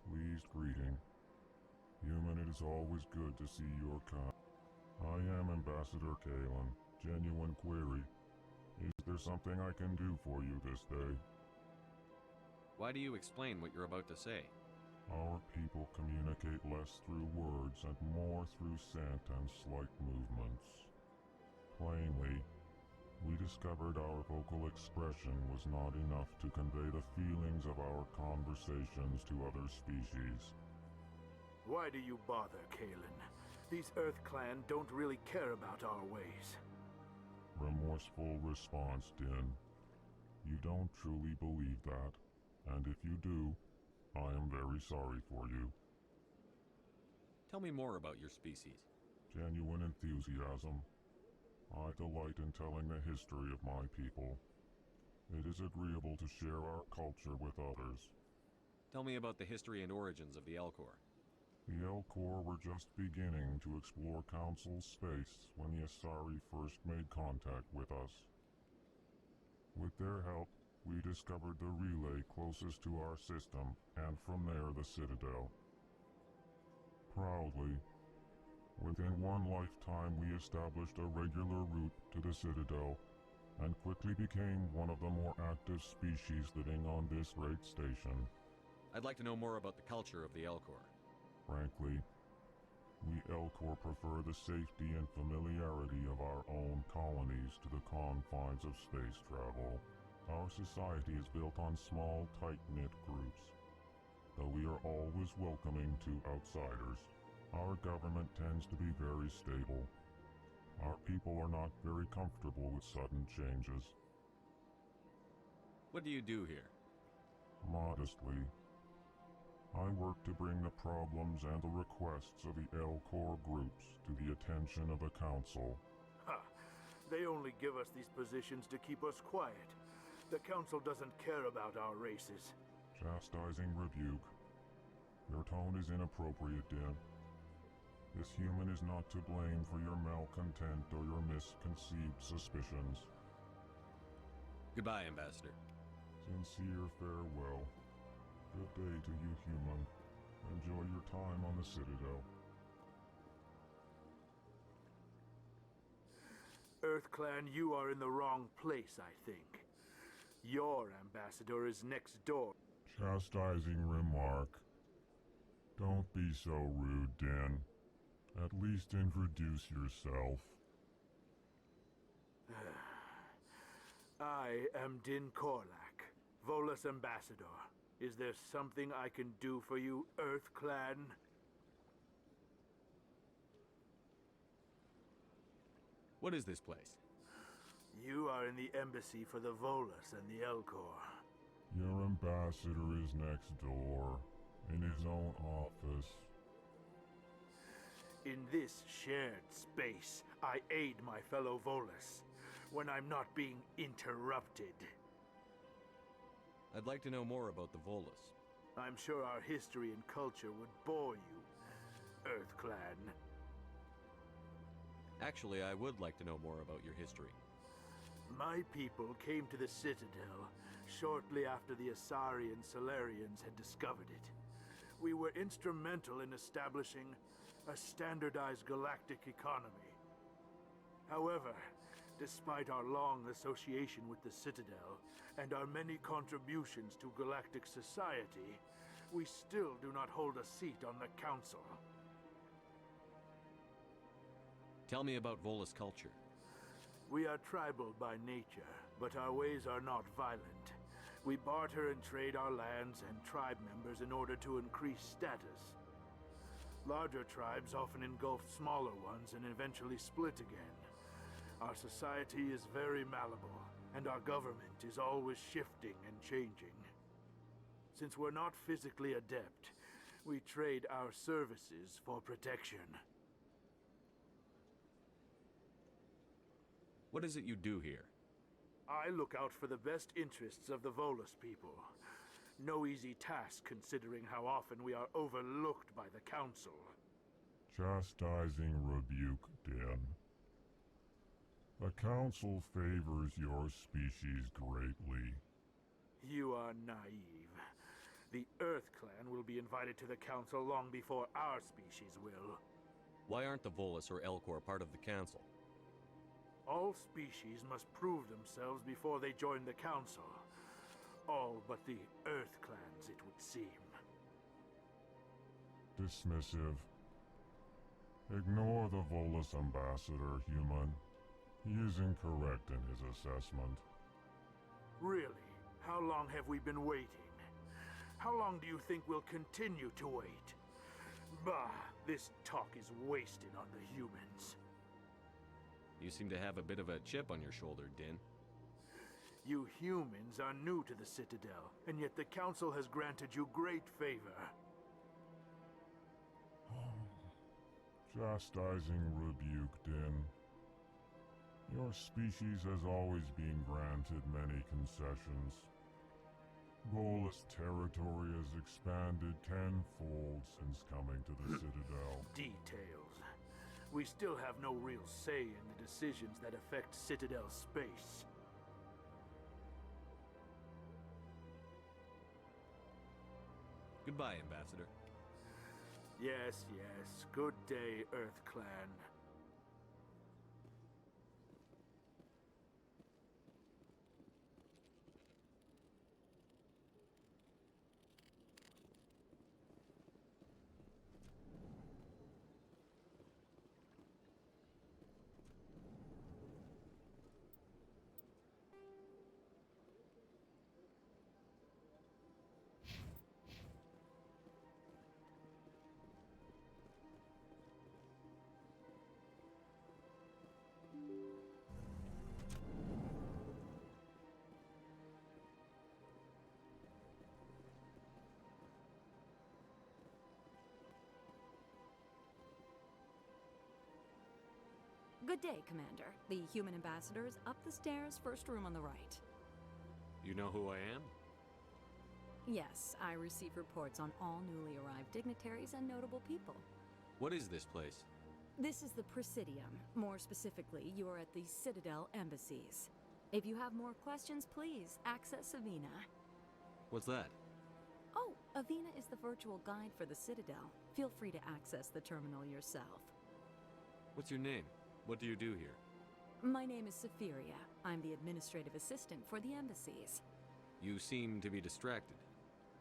Pleased greeting. Human, it is always good to see your kind. I am Ambassador Kalen. Genuine query. Is there something I can do for you this day? Why do you explain what you're about to say? Our people communicate less through words and more through scent and slight movements. Plainly, we discovered our vocal expression was not enough to convey the feelings of our conversations to other species. Why do you bother, Kalen? These Earth Clan don't really care about our ways. Remorseful response, Din. You don't truly believe that, and if you do, I am very sorry for you. Tell me more about your species. Genuine enthusiasm. I delight in telling the history of my people. It is agreeable to share our culture with others. Tell me about the history and origins of the Alcor. The Alcor were just beginning to explore Council space when the Asari first made contact with us. With their help, we discovered the relay closest to our system, and from there the Citadel. Proudly, within one lifetime we established a regular route to the Citadel, and quickly became one of the more active species living on this great station. I'd like to know more about the culture of the Alcor. Frankly, we Alcor prefer the safety and familiarity of our own colonies to the confines of space travel. Our society is built on small, tight-knit groups. Though we are always welcoming to outsiders, our government tends to be very stable. Our people are not very comfortable with sudden changes. What do you do here? Modestly, I work to bring the problems and the requests of the Alcor groups to the attention of the Council. Ha! They only give us these positions to keep us quiet. The Council doesn't care about our races. Chastising rebuke. Your tone is inappropriate, Din. This human is not to blame for your malcontent or your misconceived suspicions. Goodbye, Ambassador. Sincere farewell. Good day to you, human. Enjoy your time on the Citadel. Earth Clan, you are in the wrong place, I think. Your ambassador is next door. Chastising remark. Don't be so rude, Din. At least introduce yourself. I am Din Korlak, Volus ambassador. Is there something I can do for you, Earth Clan? What is this place? You are in the embassy for the Volus and the Alcor. Your ambassador is next door, in his own office. In this shared space, I aid my fellow Volus when I'm not being interrupted. I'd like to know more about the Volus. I'm sure our history and culture would bore you, Earth Clan. Actually, I would like to know more about your history. My people came to the Citadel shortly after the Asari and Solarians had discovered it. We were instrumental in establishing a standardized galactic economy. However, despite our long association with the Citadel and our many contributions to galactic society, we still do not hold a seat on the Council. Tell me about Volus culture. We are tribal by nature, but our ways are not violent. We barter and trade our lands and tribe members in order to increase status. Larger tribes often engulf smaller ones and eventually split again. Our society is very malleable, and our government is always shifting and changing. Since we're not physically adept, we trade our services for protection. What is it you do here? I look out for the best interests of the Volus people. No easy task considering how often we are overlooked by the Council. Chastising rebuke, Den. The Council favors your species greatly. You are naive. The Earth Clan will be invited to the Council long before our species will. Why aren't the Volus or Alcor part of the Council? All species must prove themselves before they join the Council. All but the Earth Clans, it would seem. Dismissive. Ignore the Volus ambassador, human. He is incorrect in his assessment. Really? How long have we been waiting? How long do you think we'll continue to wait? Bah, this talk is wasted on the humans. You seem to have a bit of a chip on your shoulder, Din. You humans are new to the Citadel, and yet the Council has granted you great favor. Chastising rebuke, Din. Your species has always been granted many concessions. Volus territory has expanded tenfold since coming to the Citadel. Details. We still have no real say in the decisions that affect Citadel space. Goodbye, Ambassador. Yes, yes. Good day, Earth Clan. Good day, Commander. The human ambassador is up the stairs, first room on the right. You know who I am? Yes, I receive reports on all newly arrived dignitaries and notable people. What is this place? This is the Presidium. More specifically, you are at the Citadel Embassies. If you have more questions, please access Avina. What's that? Oh, Avina is the virtual guide for the Citadel. Feel free to access the terminal yourself. What's your name? What do you do here? My name is Safiria. I'm the administrative assistant for the embassies. You seem to be distracted.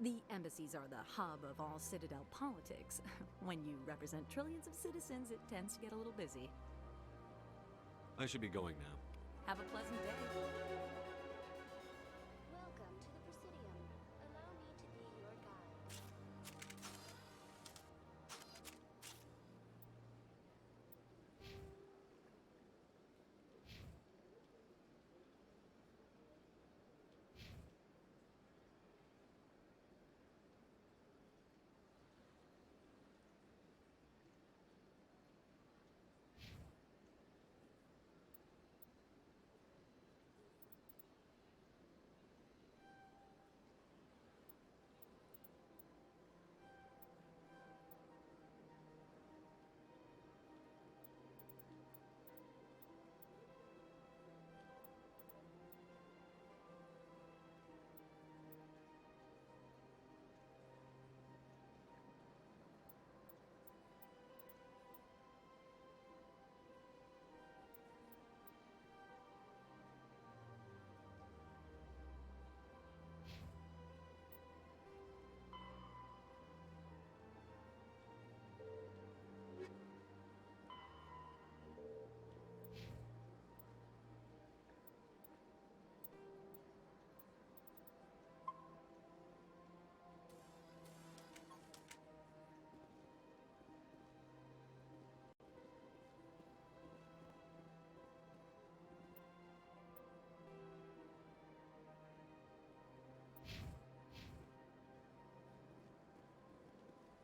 The embassies are the hub of all Citadel politics. When you represent trillions of citizens, it tends to get a little busy. I should be going now. Have a pleasant day. Welcome to the Presidium. Allow me to be your guide.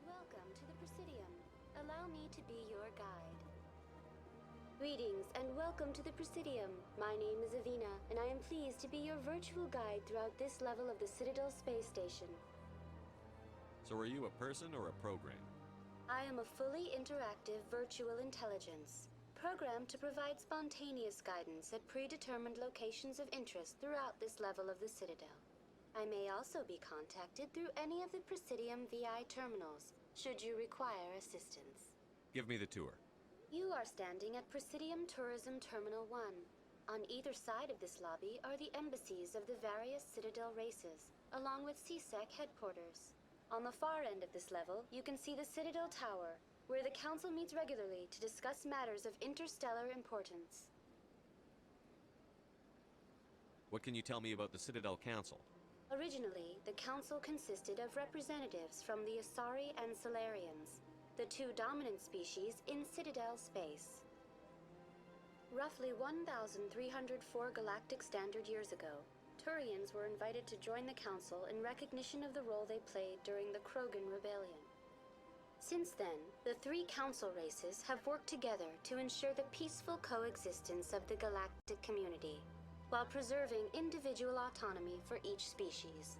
Welcome to the Presidium. Allow me to be your guide. Greetings and welcome to the Presidium. My name is Avina, and I am pleased to be your virtual guide throughout this level of the Citadel Space Station. So are you a person or a program? I am a fully interactive virtual intelligence, programmed to provide spontaneous guidance at predetermined locations of interest throughout this level of the Citadel. I may also be contacted through any of the Presidium VI terminals, should you require assistance. Give me the tour. You are standing at Presidium Tourism Terminal 1. On either side of this lobby are the embassies of the various Citadel races, along with CSEC headquarters. On the far end of this level, you can see the Citadel Tower, where the Council meets regularly to discuss matters of interstellar importance. What can you tell me about the Citadel Council? Originally, the Council consisted of representatives from the Asari and Solarians, the two dominant species in Citadel space. Roughly 1,304 galactic standard years ago, Turians were invited to join the Council in recognition of the role they played during the Krogan Rebellion. Since then, the three Council races have worked together to ensure the peaceful coexistence of the galactic community, while preserving individual autonomy for each species.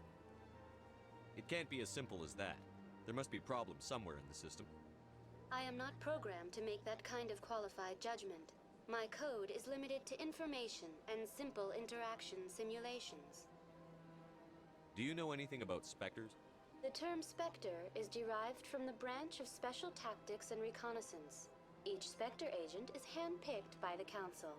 It can't be as simple as that. There must be problems somewhere in the system. I am not programmed to make that kind of qualified judgment. My code is limited to information and simple interaction simulations. Do you know anything about Spectres? The term Spectre is derived from the branch of Special Tactics and Reconnaissance. Each Spectre agent is handpicked by the Council.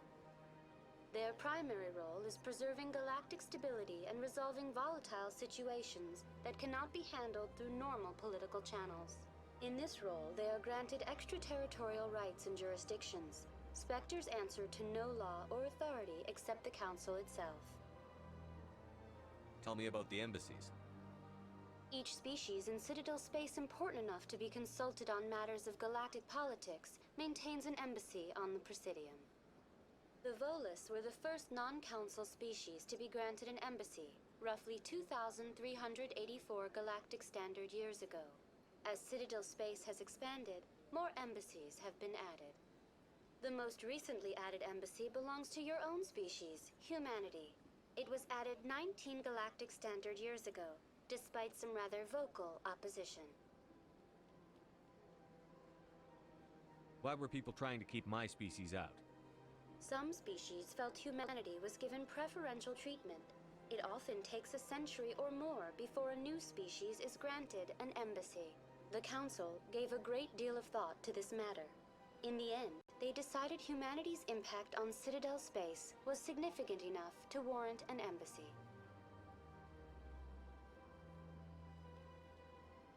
Their primary role is preserving galactic stability and resolving volatile situations that cannot be handled through normal political channels. In this role, they are granted extraterritorial rights and jurisdictions. Spectres answer to no law or authority except the Council itself. Tell me about the embassies. Each species in Citadel space important enough to be consulted on matters of galactic politics maintains an embassy on the Presidium. The Volus were the first non-Council species to be granted an embassy, roughly 2,384 galactic standard years ago. As Citadel space has expanded, more embassies have been added. The most recently added embassy belongs to your own species, humanity. It was added 19 galactic standard years ago, despite some rather vocal opposition. Why were people trying to keep my species out? Some species felt humanity was given preferential treatment. It often takes a century or more before a new species is granted an embassy. The Council gave a great deal of thought to this matter. In the end, they decided humanity's impact on Citadel space was significant enough to warrant an embassy.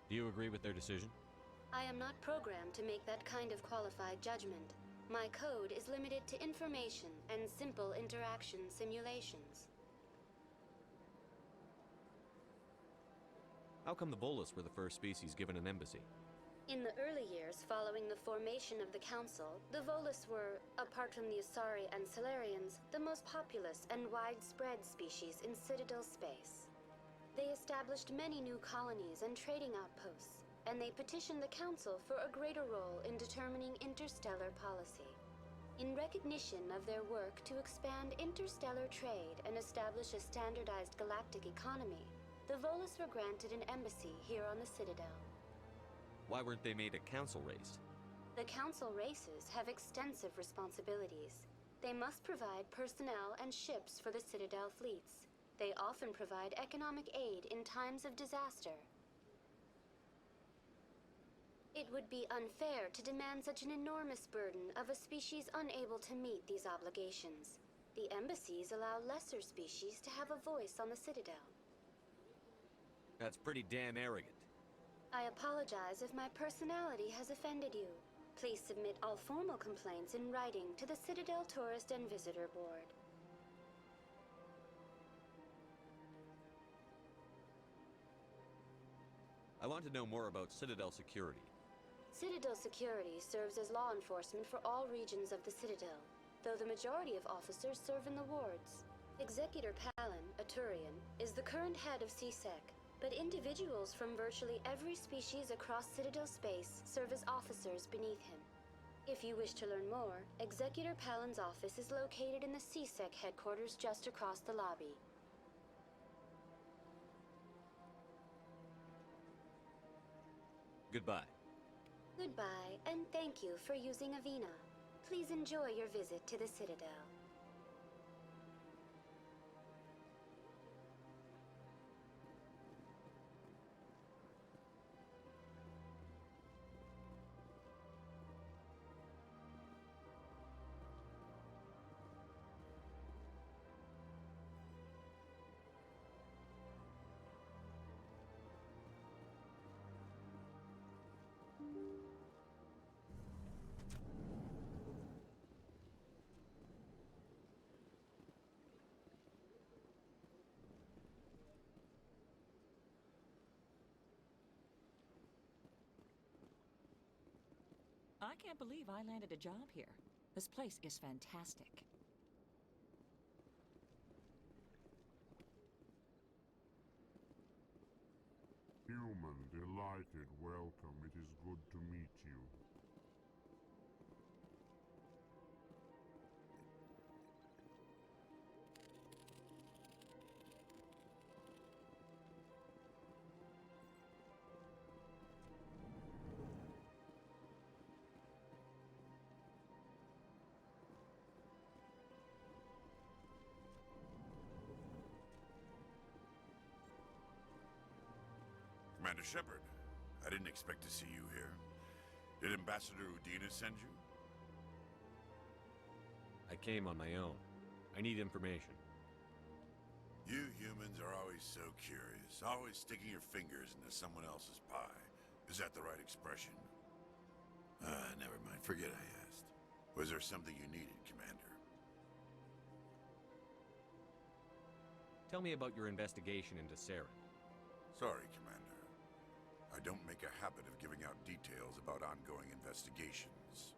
Do you agree with their decision? I am not programmed to make that kind of qualified judgment. My code is limited to information and simple interaction simulations. How come the Volus were the first species given an embassy? In the early years following the formation of the Council, the Volus were, apart from the Asari and Solarians, the most populous and widespread species in Citadel space. They established many new colonies and trading outposts, and they petitioned the Council for a greater role in determining interstellar policy. In recognition of their work to expand interstellar trade and establish a standardized galactic economy, the Volus were granted an embassy here on the Citadel. Why weren't they made a council race? The Council races have extensive responsibilities. They must provide personnel and ships for the Citadel fleets. They often provide economic aid in times of disaster. It would be unfair to demand such an enormous burden of a species unable to meet these obligations. The embassies allow lesser species to have a voice on the Citadel. That's pretty damn arrogant. I apologize if my personality has offended you. Please submit all formal complaints in writing to the Citadel Tourist and Visitor Board. I want to know more about Citadel security. Citadel security serves as law enforcement for all regions of the Citadel, though the majority of officers serve in the wards. Executor Palin, a Turian, is the current head of CSEC, but individuals from virtually every species across Citadel space serve as officers beneath him. If you wish to learn more, Executor Pallen's office is located in the CSEC headquarters just across the lobby. Goodbye. Goodbye, and thank you for using Avina. Please enjoy your visit to the Citadel. I can't believe I landed a job here. This place is fantastic. Human, delighted, welcome. It is good to meet you. Commander Shepard, I didn't expect to see you here. Did Ambassador Udina send you? I came on my own. I need information. You humans are always so curious, always sticking your fingers into someone else's pie. Is that the right expression? Never mind. Forget I asked. Was there something you needed, Commander? Tell me about your investigation into Saren. Sorry, Commander. I don't make a habit of giving out details about ongoing investigations.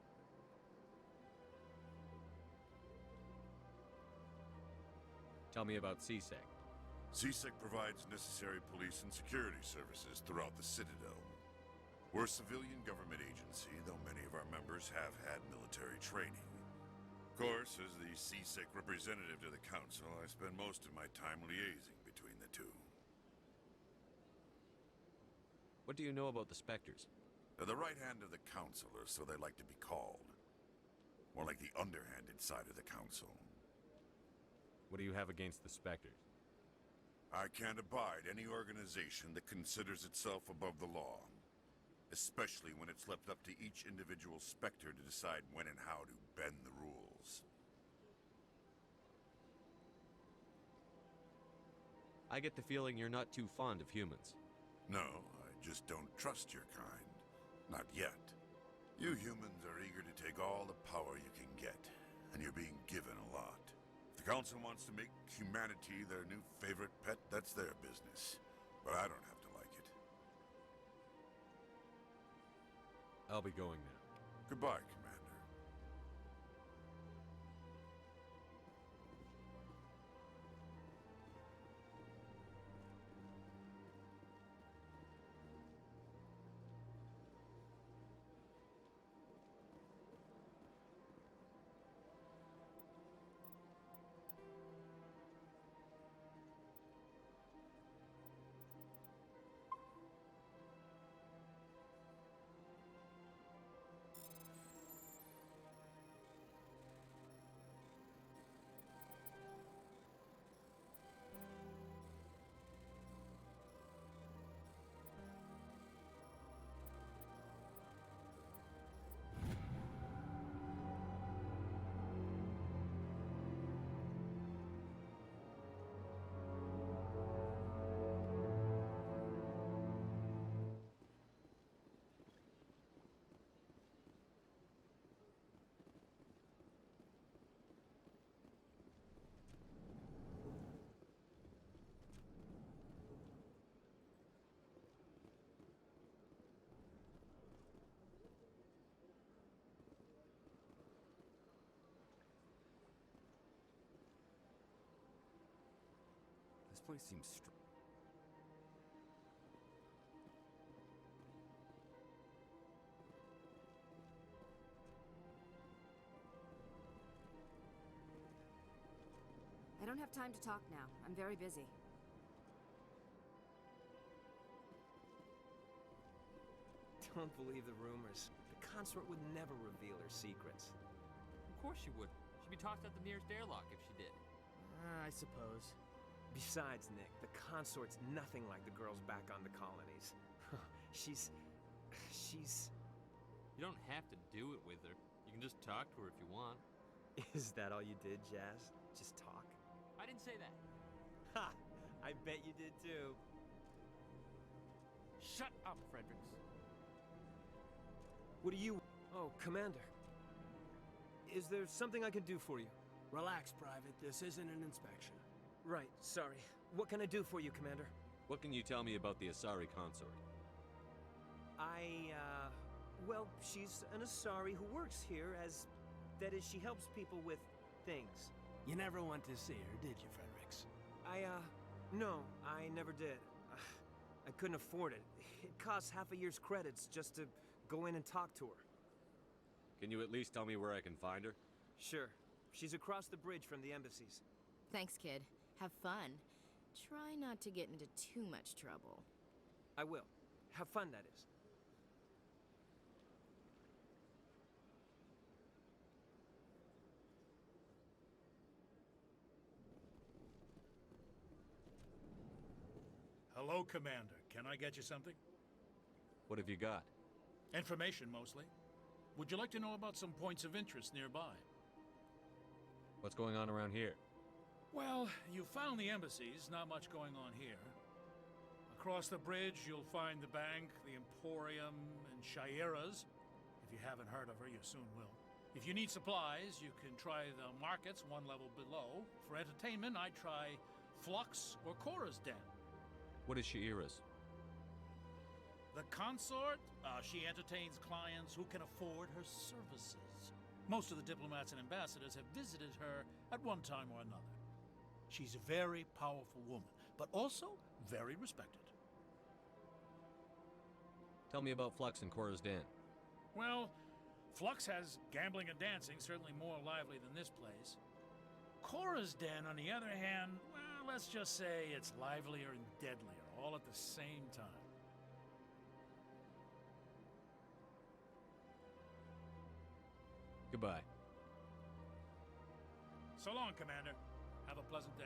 Tell me about CSEC. CSEC provides necessary police and security services throughout the Citadel. We're a civilian government agency, though many of our members have had military training. Of course, as the CSEC representative to the Council, I spend most of my time liaising between the two. What do you know about the Spectres? They're the right hand of the Council, or so they like to be called. More like the underhanded side of the Council. What do you have against the Spectres? I can't abide any organization that considers itself above the law. Especially when it's left up to each individual Spectre to decide when and how to bend the rules. I get the feeling you're not too fond of humans. No, I just don't trust your kind. Not yet. You humans are eager to take all the power you can get, and you're being given a lot. If the Council wants to make humanity their new favorite pet, that's their business. But I don't have to like it. I'll be going now. Goodbye, Commander. This place seems don't have time to talk now. I'm very busy. Don't believe the rumors. The consort would never reveal her secrets. Of course she would. She'd be tossed out the nearest airlock if she did. I suppose. Besides, Nick, the consort's nothing like the girls back on the colonies. she's... You don't have to do it with her. You can just talk to her if you want. Is that all you did, Jazz? Just talk? I didn't say that. Ha! I bet you did too. Shut up, Fredericks. What do you... Oh, Commander. Is there something I can do for you? Relax, Private. This isn't an inspection. Right, sorry. What can I do for you, Commander? What can you tell me about the Asari consort? Well, she's an Asari who works here as... That is, she helps people with things. You never went to see her, did you, Fredericks? No, I never did. I couldn't afford it. It costs half a year's credits just to go in and talk to her. Can you at least tell me where I can find her? Sure. She's across the bridge from the embassies. Thanks, kid. Have fun. Try not to get into too much trouble. I will. Have fun, that is. Hello, Commander. Can I get you something? What have you got? Information, mostly. Would you like to know about some points of interest nearby? What's going on around here? Well, you found the embassies, not much going on here. Across the bridge, you'll find the bank, the Emporium, and Shaira's. If you haven't heard of her, you soon will. If you need supplies, you can try the markets one level below. For entertainment, I'd try Flux or Cora's Den. What is Shaira's? The consort? She entertains clients who can afford her services. Most of the diplomats and ambassadors have visited her at one time or another. She's a very powerful woman, but also very respected. Tell me about Flux and Cora's Den. Well, Flux has gambling and dancing, certainly more lively than this place. Cora's Den, on the other hand, well, let's just say it's livelier and deadlier, all at the same time. Goodbye. So long, Commander. Have a pleasant day.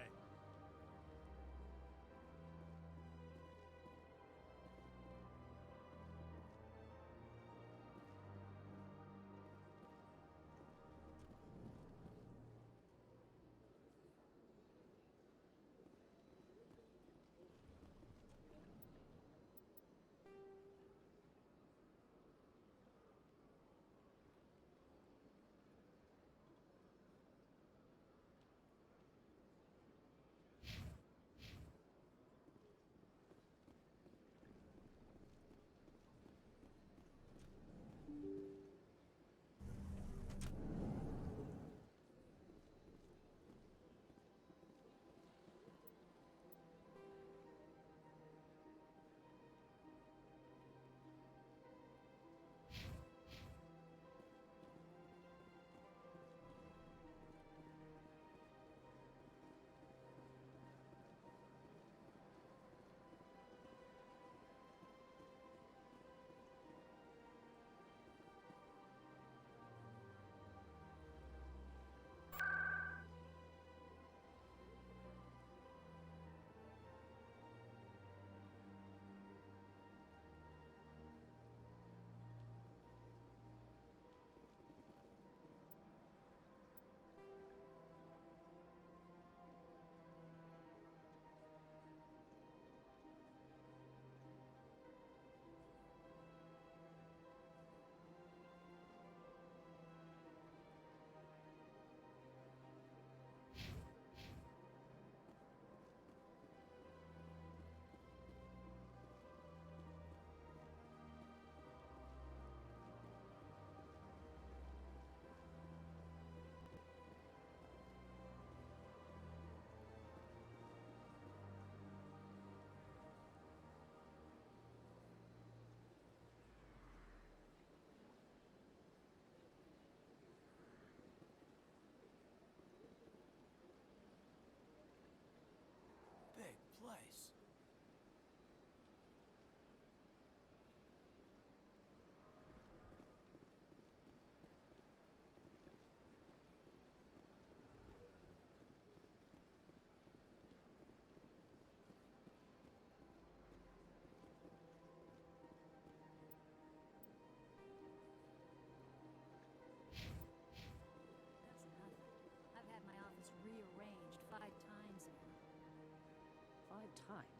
times?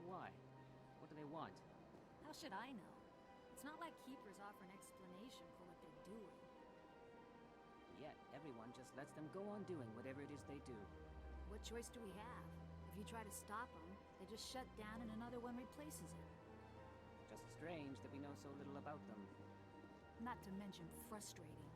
Why? What do they want? How should I know? It's not like Keepers offer an explanation for what they're doing. Yet, everyone just lets them go on doing whatever it is they do. What choice do we have? If you try to stop them, they just shut down and another one replaces it. Just strange that we know so little about them. Not to mention frustrating.